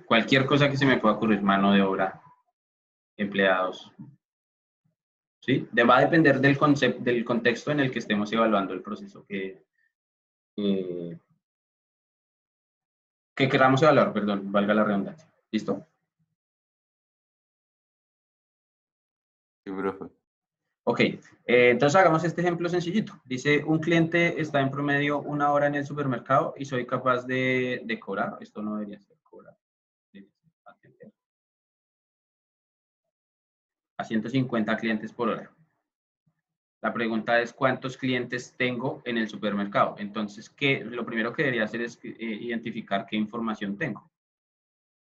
cualquier cosa que se me pueda ocurrir, mano de obra, empleados. ¿Sí? Va a depender del contexto en el que estemos evaluando el proceso que queramos evaluar, perdón, valga la redundancia. ¿Listo? Sí, profe. Ok, entonces hagamos este ejemplo sencillito. Dice, un cliente está en promedio 1 hora en el supermercado y soy capaz de cobrar. Esto no debería ser cobrar. Debería ser atender. A 150 clientes por hora. La pregunta es, ¿cuántos clientes tengo en el supermercado? Entonces, lo primero que debería hacer es identificar qué información tengo.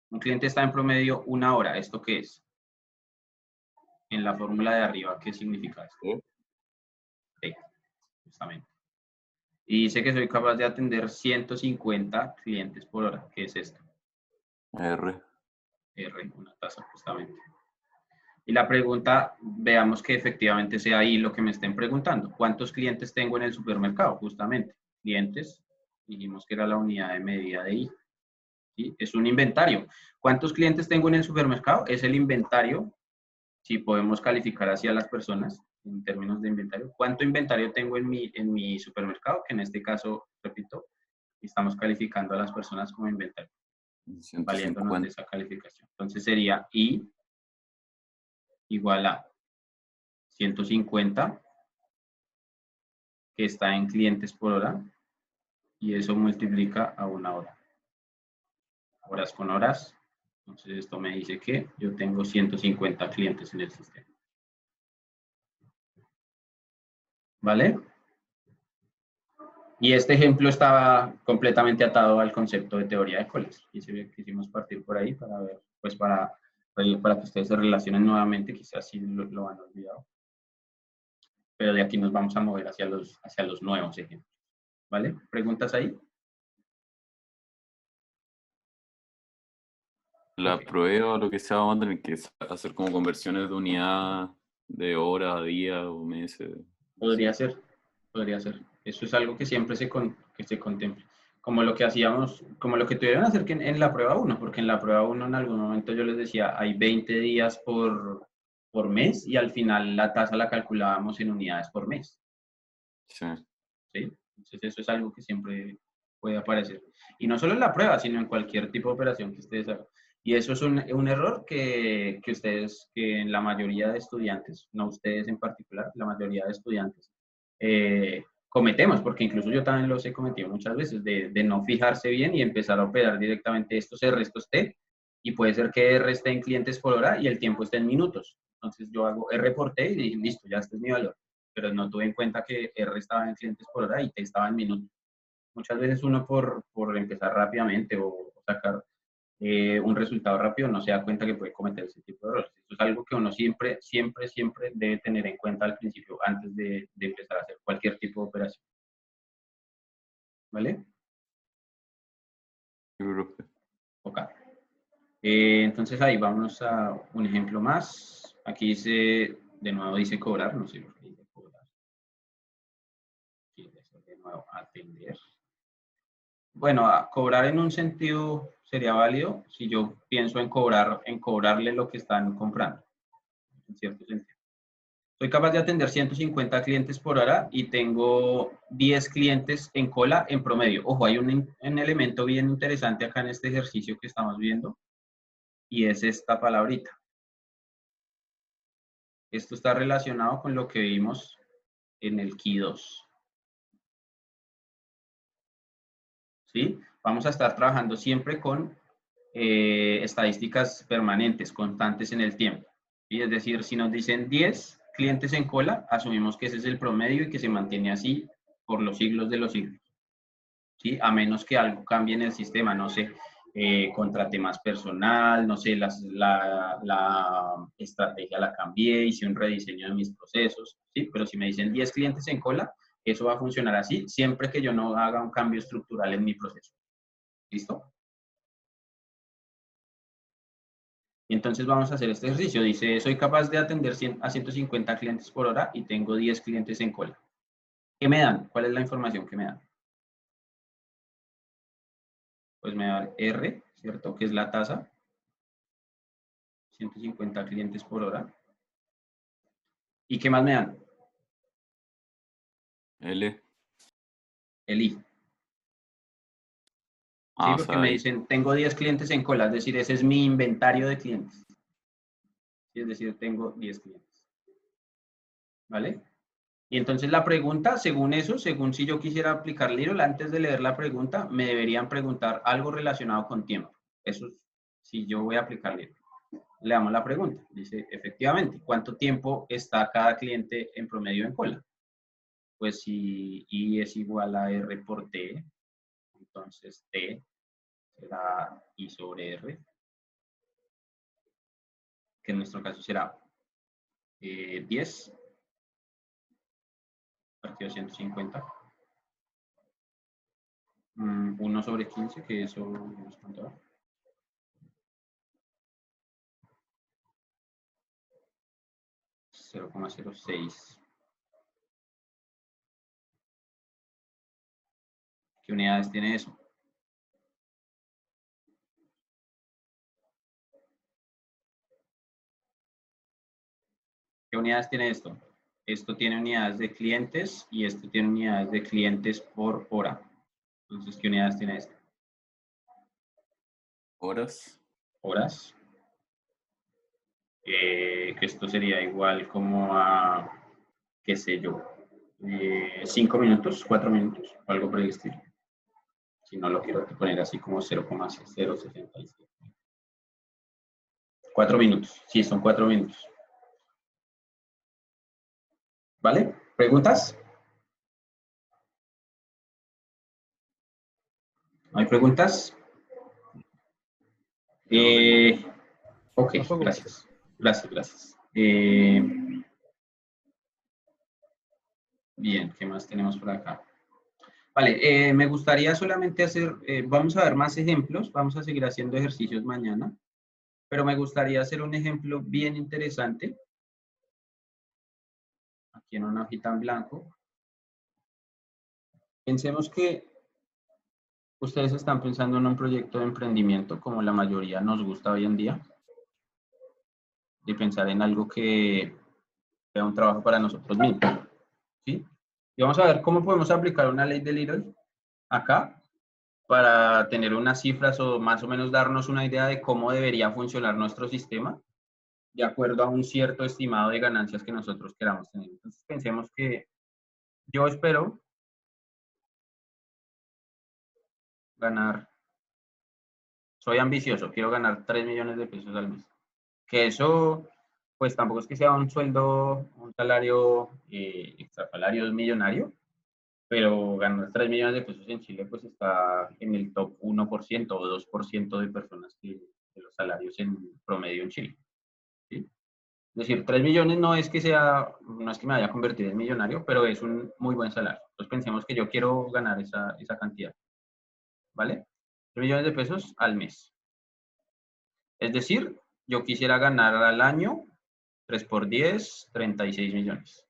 Un cliente está en promedio 1 hora. ¿Esto qué es? En la fórmula de arriba, ¿qué significa esto? Sí, justamente. Y dice que soy capaz de atender 150 clientes por hora. ¿Qué es esto? R. R, una tasa justamente. Y la pregunta, veamos que efectivamente sea ahí lo que me estén preguntando. ¿Cuántos clientes tengo en el supermercado? Justamente, clientes, dijimos que era la unidad de medida de I. ¿Sí? Es un inventario. ¿Cuántos clientes tengo en el supermercado? Es el inventario, si podemos calificar así a las personas en términos de inventario. ¿Cuánto inventario tengo en mi supermercado? Que en este caso, repito, estamos calificando a las personas como inventario, valiéndonos de 150. esa calificación. Entonces sería I igual a 150, que está en clientes por hora, y eso multiplica a 1 hora. Horas con horas. Entonces esto me dice que yo tengo 150 clientes en el sistema. ¿Vale? Y este ejemplo estaba completamente atado al concepto de teoría de colas. Quisimos partir por ahí para ver, pues para que ustedes se relacionen nuevamente, quizás sí lo han olvidado. Pero de aquí nos vamos a mover hacia los nuevos ejemplos. ¿Vale? ¿Preguntas ahí? La Ok. prueba, lo que sea, vamos a tener que hacer como conversiones de unidad, de hora, día o meses. Podría ser. Eso es algo que siempre se contempla. Como lo que hacíamos, como lo que tuvieron que hacer en la prueba 1, porque en la prueba 1 en algún momento yo les decía, hay 20 días por mes y al final la tasa la calculábamos en unidades por mes. Sí. ¿Sí? Entonces eso es algo que siempre puede aparecer. Y no solo en la prueba, sino en cualquier tipo de operación que ustedes hagan. Y eso es un error que en la mayoría de estudiantes, no ustedes en particular, la mayoría de estudiantes, cometemos, porque incluso yo también los he cometido muchas veces, de no fijarse bien y empezar a operar directamente estos R, estos T, y puede ser que R esté en clientes por hora y el tiempo esté en minutos. Entonces yo hago R por T y listo, ya este es mi valor. Pero no tuve en cuenta que R estaba en clientes por hora y T estaba en minutos. Muchas veces uno por empezar rápidamente o sacar un resultado rápido no se da cuenta que puede cometer ese tipo de errores. Eso es algo que uno siempre debe tener en cuenta al principio antes de empezar a hacer cualquier tipo de operación. ¿Vale? Sí, profe. Ok. Entonces ahí vamos a un ejemplo más. Aquí dice, de nuevo dice cobrar, no sé por qué dice cobrar. Aquí dice de nuevo atender. Bueno, cobrar en un sentido sería válido si yo pienso en cobrarle lo que están comprando, en cierto sentido. Soy capaz de atender 150 clientes por hora y tengo 10 clientes en cola en promedio. Ojo, hay un elemento bien interesante acá en este ejercicio que estamos viendo y es esta palabrita. Esto está relacionado con lo que vimos en el Key 2. ¿Sí? Vamos a estar trabajando siempre con estadísticas permanentes, constantes en el tiempo. ¿Sí? Es decir, si nos dicen 10 clientes en cola, asumimos que ese es el promedio y que se mantiene así por los siglos de los siglos. ¿Sí? A menos que algo cambie en el sistema, no sé, contraté más personal, no sé, la estrategia la cambié, hice un rediseño de mis procesos, ¿sí? Pero si me dicen 10 clientes en cola, eso va a funcionar así siempre que yo no haga un cambio estructural en mi proceso. ¿Listo? Y entonces vamos a hacer este ejercicio. Dice, soy capaz de atender a 150 clientes por hora y tengo 10 clientes en cola. ¿Qué me dan? ¿Cuál es la información que me dan? Pues me da R, ¿cierto? Que es la tasa. 150 clientes por hora. ¿Y qué más me dan? L. El I. Sí, Ah, porque me sabe. dicen, tengo 10 clientes en cola, es decir, ese es mi inventario de clientes. Sí, es decir, tengo 10 clientes. ¿Vale? Y entonces la pregunta, según eso, según si yo quisiera aplicar Little, antes de leer la pregunta, me deberían preguntar algo relacionado con tiempo. Eso es si yo voy a aplicar Little. Leamos la pregunta. Dice, efectivamente, ¿cuánto tiempo está cada cliente en promedio en cola? Pues si I es igual a R por T, entonces T será I sobre R, que en nuestro caso será 10 partido 150. 1 sobre 15, que eso nos contaba. $0,06. ¿Qué unidades tiene eso? ¿Qué unidades tiene esto? Esto tiene unidades de clientes y esto tiene unidades de clientes por hora. Entonces, ¿qué unidades tiene esto? Horas. Horas. Que esto sería igual como a, qué sé yo, 5 minutos, 4 minutos, o algo por el estilo. Si no lo quiero poner así como 0,067. 4 minutos, sí, son 4 minutos. ¿Vale? ¿Preguntas? ¿No hay preguntas? Ok, Tampoco, gracias. Gracias. Bien, ¿qué más tenemos por acá? Vale, me gustaría solamente hacer, vamos a ver más ejemplos, vamos a seguir haciendo ejercicios mañana, pero me gustaría hacer un ejemplo bien interesante. Aquí en una hojita en blanco. Pensemos que ustedes están pensando en un proyecto de emprendimiento, como la mayoría nos gusta hoy en día, de pensar en algo que sea un trabajo para nosotros mismos. ¿Sí? Y vamos a ver cómo podemos aplicar una ley de Little acá para tener unas cifras o más o menos darnos una idea de cómo debería funcionar nuestro sistema de acuerdo a un cierto estimado de ganancias que nosotros queramos tener. Entonces pensemos que yo espero ganar, soy ambicioso, quiero ganar 3 millones de pesos al mes. Que eso, pues tampoco es que sea un sueldo, un salario extrasalario millonario, pero ganar 3 millones de pesos en Chile pues está en el top 1% o 2% de personas que de los salarios en promedio en Chile. ¿Sí? Es decir, 3 millones no es que sea, no es que me vaya a convertir en millonario, pero es un muy buen salario. Entonces pensemos que yo quiero ganar esa cantidad. ¿Vale? 3 millones de pesos al mes. Es decir, yo quisiera ganar al año 3 por 10, 36 millones.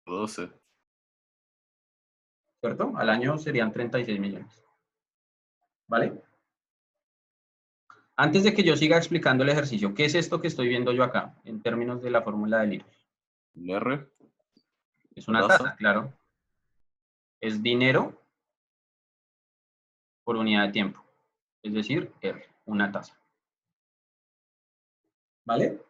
12. ¿Cierto? Al año serían 36 millones. ¿Vale? Antes de que yo siga explicando el ejercicio, ¿qué es esto que estoy viendo yo acá en términos de la fórmula del IROS? El R, Es la una tasa. tasa, claro. Es dinero por unidad de tiempo. Es decir, R, una tasa. ¿Vale?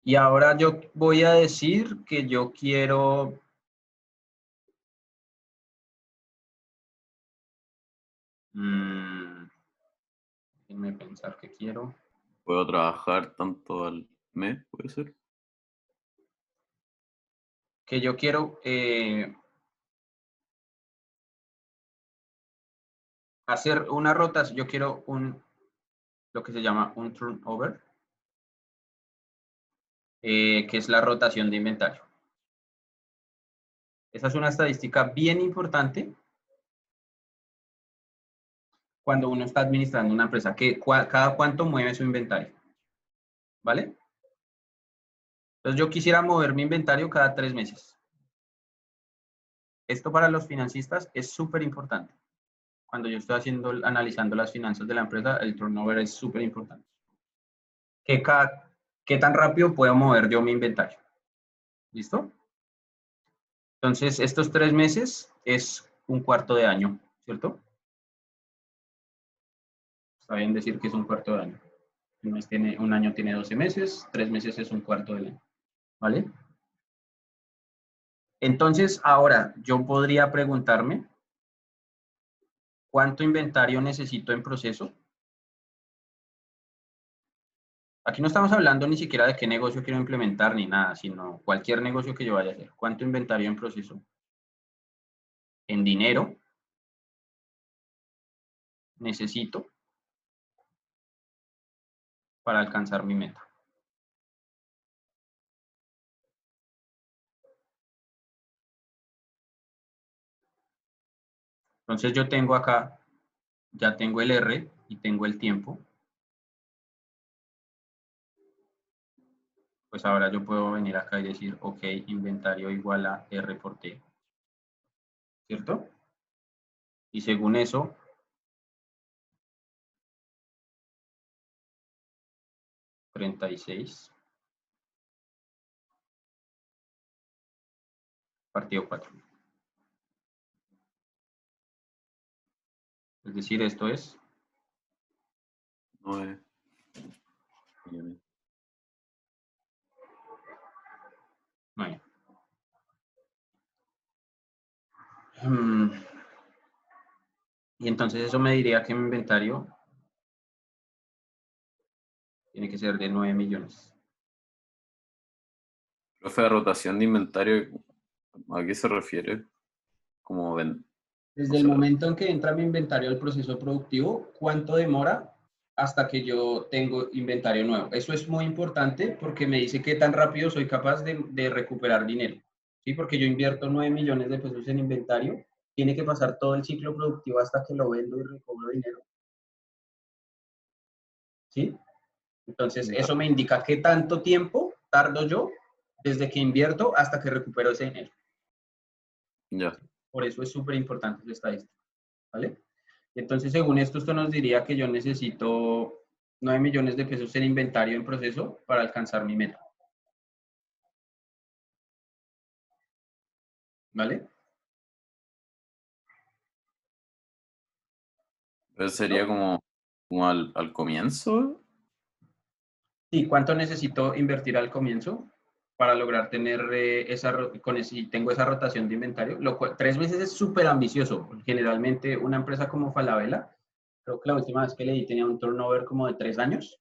Y ahora yo voy a decir que yo quiero... déjenme pensar que quiero. Puedo trabajar tanto al mes, puede ser. Que yo quiero hacer una rotación. Yo quiero lo que se llama un turnover, que es la rotación de inventario. Esa es una estadística bien importante cuando uno está administrando una empresa, que cada cuánto mueve su inventario. ¿Vale? Entonces yo quisiera mover mi inventario cada 3 meses. Esto para los financistas es súper importante. Cuando yo estoy analizando las finanzas de la empresa, el turnover es súper importante. ¿Qué tan rápido puedo mover yo mi inventario? ¿Listo? Entonces, estos 3 meses es un cuarto de año, ¿cierto? Está bien decir que es un cuarto de año. Un año tiene 12 meses, 3 meses es un cuarto de año. ¿Vale? Entonces, ahora yo podría preguntarme, ¿cuánto inventario necesito en proceso? Aquí no estamos hablando ni siquiera de qué negocio quiero implementar ni nada, sino cualquier negocio que yo vaya a hacer. ¿Cuánto inventario en proceso? En dinero necesito para alcanzar mi meta. Entonces yo tengo acá, ya tengo el R y tengo el tiempo. Pues ahora yo puedo venir acá y decir, ok, inventario igual a R por T. ¿Cierto? Y según eso, $36 partido 4. Es decir, esto es 9 millones. 9. Y entonces eso me diría que mi inventario tiene que ser de 9 millones. Profe, rotación de inventario, ¿a qué se refiere? Como Desde o el sea, momento en que entra mi inventario al proceso productivo, ¿cuánto demora hasta que yo tengo inventario nuevo? Eso es muy importante porque me dice qué tan rápido soy capaz de recuperar dinero. ¿Sí? Porque yo invierto 9 millones de pesos en inventario, tiene que pasar todo el ciclo productivo hasta que lo vendo y recobro dinero. ¿Sí? Entonces, eso me indica qué tanto tiempo tardo yo desde que invierto hasta que recupero ese dinero. ya. Por eso es súper importante esta estadística. ¿Vale? Entonces, según esto, esto nos diría que yo necesito 9 millones de pesos en inventario en proceso para alcanzar mi meta. ¿Vale? Entonces sería como al comienzo. Sí, ¿cuánto necesito invertir al comienzo para lograr tener si tengo esa rotación de inventario? 3 meses es súper ambicioso. Generalmente una empresa como Falabella, creo que la última vez que leí tenía un turnover como de 3 años.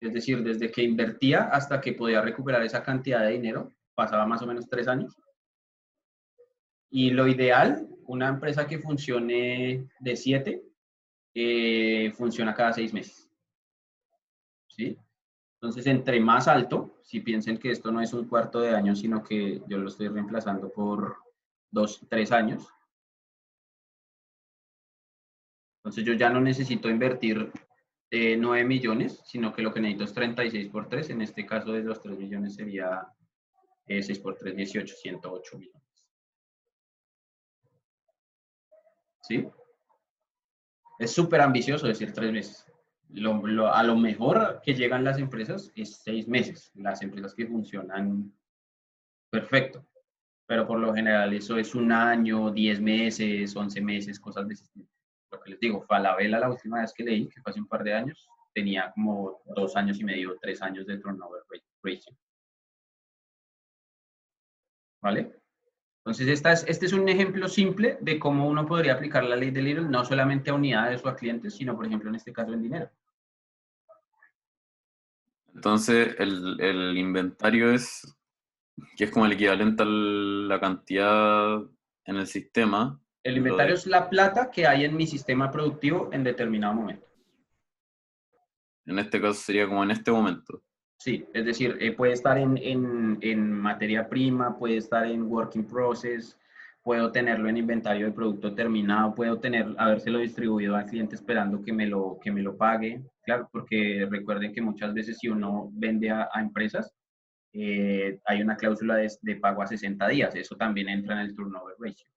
Es decir, desde que invertía hasta que podía recuperar esa cantidad de dinero, pasaba más o menos 3 años. Y lo ideal, una empresa que funcione de 7, funciona cada 6 meses. ¿Sí? Entonces, entre más alto, si piensen que esto no es un cuarto de año, sino que yo lo estoy reemplazando por 2, 3 años. Entonces, yo ya no necesito invertir 9 millones, sino que lo que necesito es 36 por 3. En este caso, de los 3 millones sería 6 por 3, 18, 108 millones. ¿Sí? Es súper ambicioso decir 3 meses. A lo mejor que llegan las empresas es 6 meses, las empresas que funcionan perfecto, pero por lo general eso es 1 año, 10 meses, 11 meses, cosas de ese estilo. Lo que les digo, Falabella la última vez que leí, que fue hace un par de años, tenía como 2 años y medio, 3 años de turnover ratio. ¿Vale? Entonces, este es un ejemplo simple de cómo uno podría aplicar la ley de Little no solamente a unidades o a clientes, sino, por ejemplo, en este caso, en dinero. Entonces, el inventario es, que es como el equivalente a la cantidad en el sistema. El Lo inventario de- es la plata que hay en mi sistema productivo en determinado momento. en este caso sería como en este momento. Sí, es decir, puede estar en materia prima, puede estar en work in process, puedo tenerlo en inventario de producto terminado, puedo habérselo distribuido al cliente esperando que me lo pague. Claro, porque recuerden que muchas veces si uno vende a empresas, hay una cláusula de pago a 60 días. Eso también entra en el turnover ratio.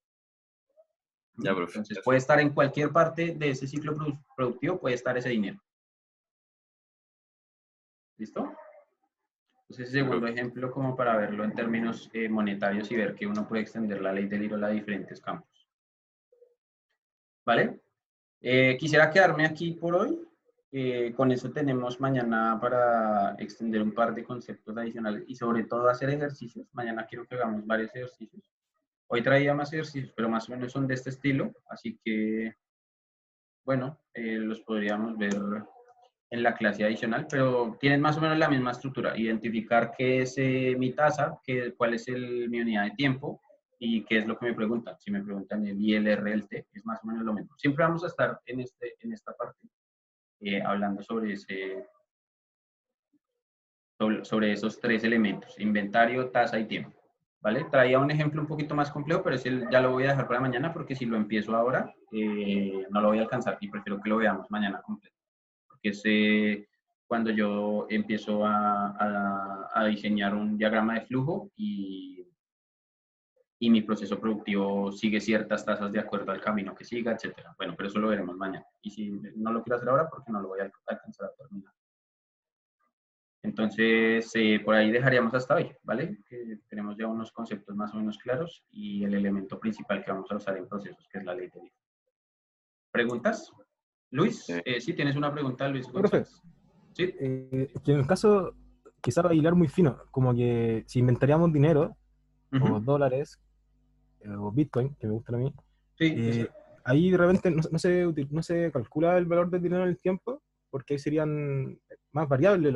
Ya, profe. Entonces puede estar en cualquier parte de ese ciclo productivo, puede estar ese dinero. ¿Listo? Entonces, segundo ejemplo, como para verlo en términos monetarios y ver que uno puede extender la ley del Little a diferentes campos. ¿Vale? Quisiera quedarme aquí por hoy. Con eso tenemos mañana para extender un par de conceptos adicionales y sobre todo hacer ejercicios. Mañana quiero que hagamos varios ejercicios. Hoy traía más ejercicios, pero más o menos son de este estilo. Así que, bueno, los podríamos ver en la clase adicional, pero tienen más o menos la misma estructura. Identificar qué es mi tasa, cuál es mi unidad de tiempo y qué es lo que me preguntan. Si me preguntan el I, el R, el T, es más o menos lo mismo. Siempre vamos a estar en esta parte hablando sobre esos 3 elementos, inventario, tasa y tiempo. ¿Vale? Traía un ejemplo un poquito más complejo, pero ese ya lo voy a dejar para mañana porque si lo empiezo ahora no lo voy a alcanzar y prefiero que lo veamos mañana completo. Que es cuando yo empiezo a diseñar un diagrama de flujo y mi proceso productivo sigue ciertas tasas de acuerdo al camino que siga, etcétera. Bueno, pero eso lo veremos mañana. Y si no lo quiero hacer ahora, porque no lo voy a alcanzar a terminar. Entonces, por ahí dejaríamos hasta hoy, ¿vale? Que tenemos ya unos conceptos más o menos claros y el elemento principal que vamos a usar en procesos, que es la ley de Little. ¿Preguntas? Luis, sí, tienes una pregunta, Luis González. ¿Sí? Que en el caso, quizás para hilar muy fino, como que si inventariamos dinero, o dólares, o Bitcoin, que me gustan a mí, Sí, ahí de repente no se calcula el valor del dinero en el tiempo, porque ahí serían más variables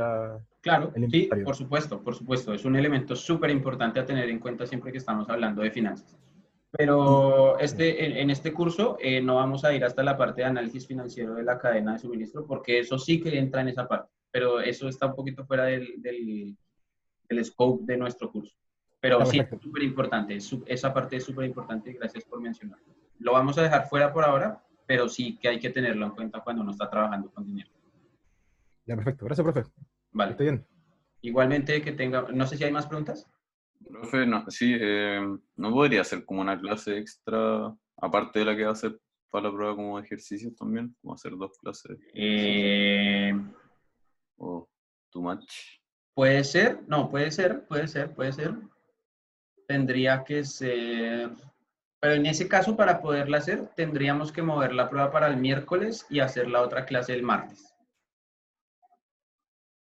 claro, el sí, inventario. por supuesto. Es un elemento súper importante a tener en cuenta siempre que estamos hablando de finanzas. Pero en este curso no vamos a ir hasta la parte de análisis financiero de la cadena de suministro, porque eso sí que entra en esa parte, pero eso está un poquito fuera del scope de nuestro curso. Pero sí, es súper importante, esa parte es súper importante y gracias por mencionarlo. Lo vamos a dejar fuera por ahora, pero sí que hay que tenerlo en cuenta cuando uno está trabajando con dinero. Ya, perfecto. Gracias, profe. Vale. Está bien. Igualmente que tenga, no sé si hay más preguntas. Profe, no, sí, ¿no podría ser como una clase extra, aparte de la que va a hacer para la prueba como ejercicios también? Como hacer 2 clases. O too much. Puede ser, no, puede ser. Tendría que ser, pero en ese caso para poderla hacer tendríamos que mover la prueba para el miércoles y hacer la otra clase el martes.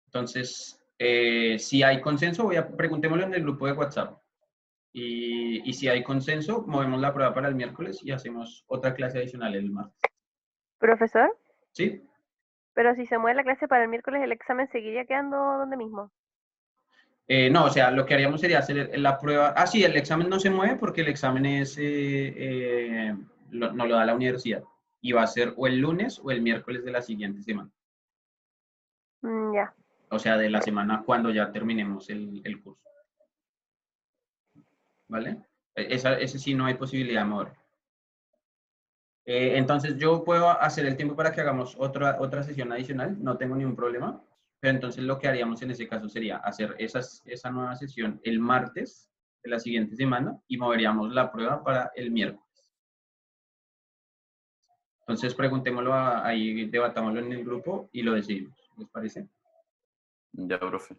Entonces, si hay consenso, preguntémoslo en el grupo de WhatsApp. Y si hay consenso, movemos la prueba para el miércoles y hacemos otra clase adicional el martes. ¿Profesor? ¿Sí? Pero si se mueve la clase para el miércoles, ¿el examen seguiría quedando donde mismo? No, o sea, lo que haríamos sería hacer la prueba. Ah, sí, el examen no se mueve porque el examen no lo da la universidad. Y va a ser o el lunes o el miércoles de la siguiente semana. Ya. O sea, de la semana cuando ya terminemos el curso. ¿Vale? Ese sí no hay posibilidad de mover. Entonces yo puedo hacer el tiempo para que hagamos otra sesión adicional, no tengo ningún problema, pero entonces lo que haríamos en ese caso sería hacer esa nueva sesión el martes de la siguiente semana y moveríamos la prueba para el miércoles. Entonces preguntémoslo ahí, debatámoslo en el grupo y lo decidimos. ¿Les parece? Ya, profe.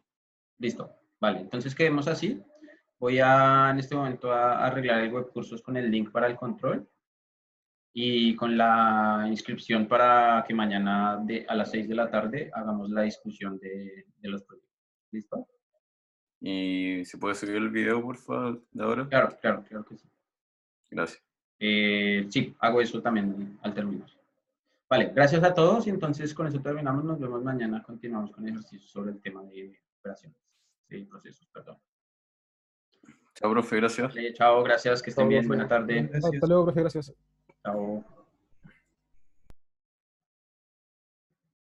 Listo. Vale, entonces quedemos así. Voy a en este momento a arreglar el webcursos con el link para el control y con la inscripción para que mañana a las 6 de la tarde hagamos la discusión de los proyectos. ¿Listo? ¿Y si puede seguir el video, por favor, de ahora? Claro que sí. Gracias. Sí, hago eso también al terminar. Vale, gracias a todos y entonces con eso terminamos. Nos vemos mañana. Continuamos con ejercicios sobre el tema de operaciones, de procesos, perdón. Chao, profe, gracias. Vale, chao, gracias, que estén Chao, bien. profe. Buena tarde. Gracias. Hasta luego, profe, gracias. Chao.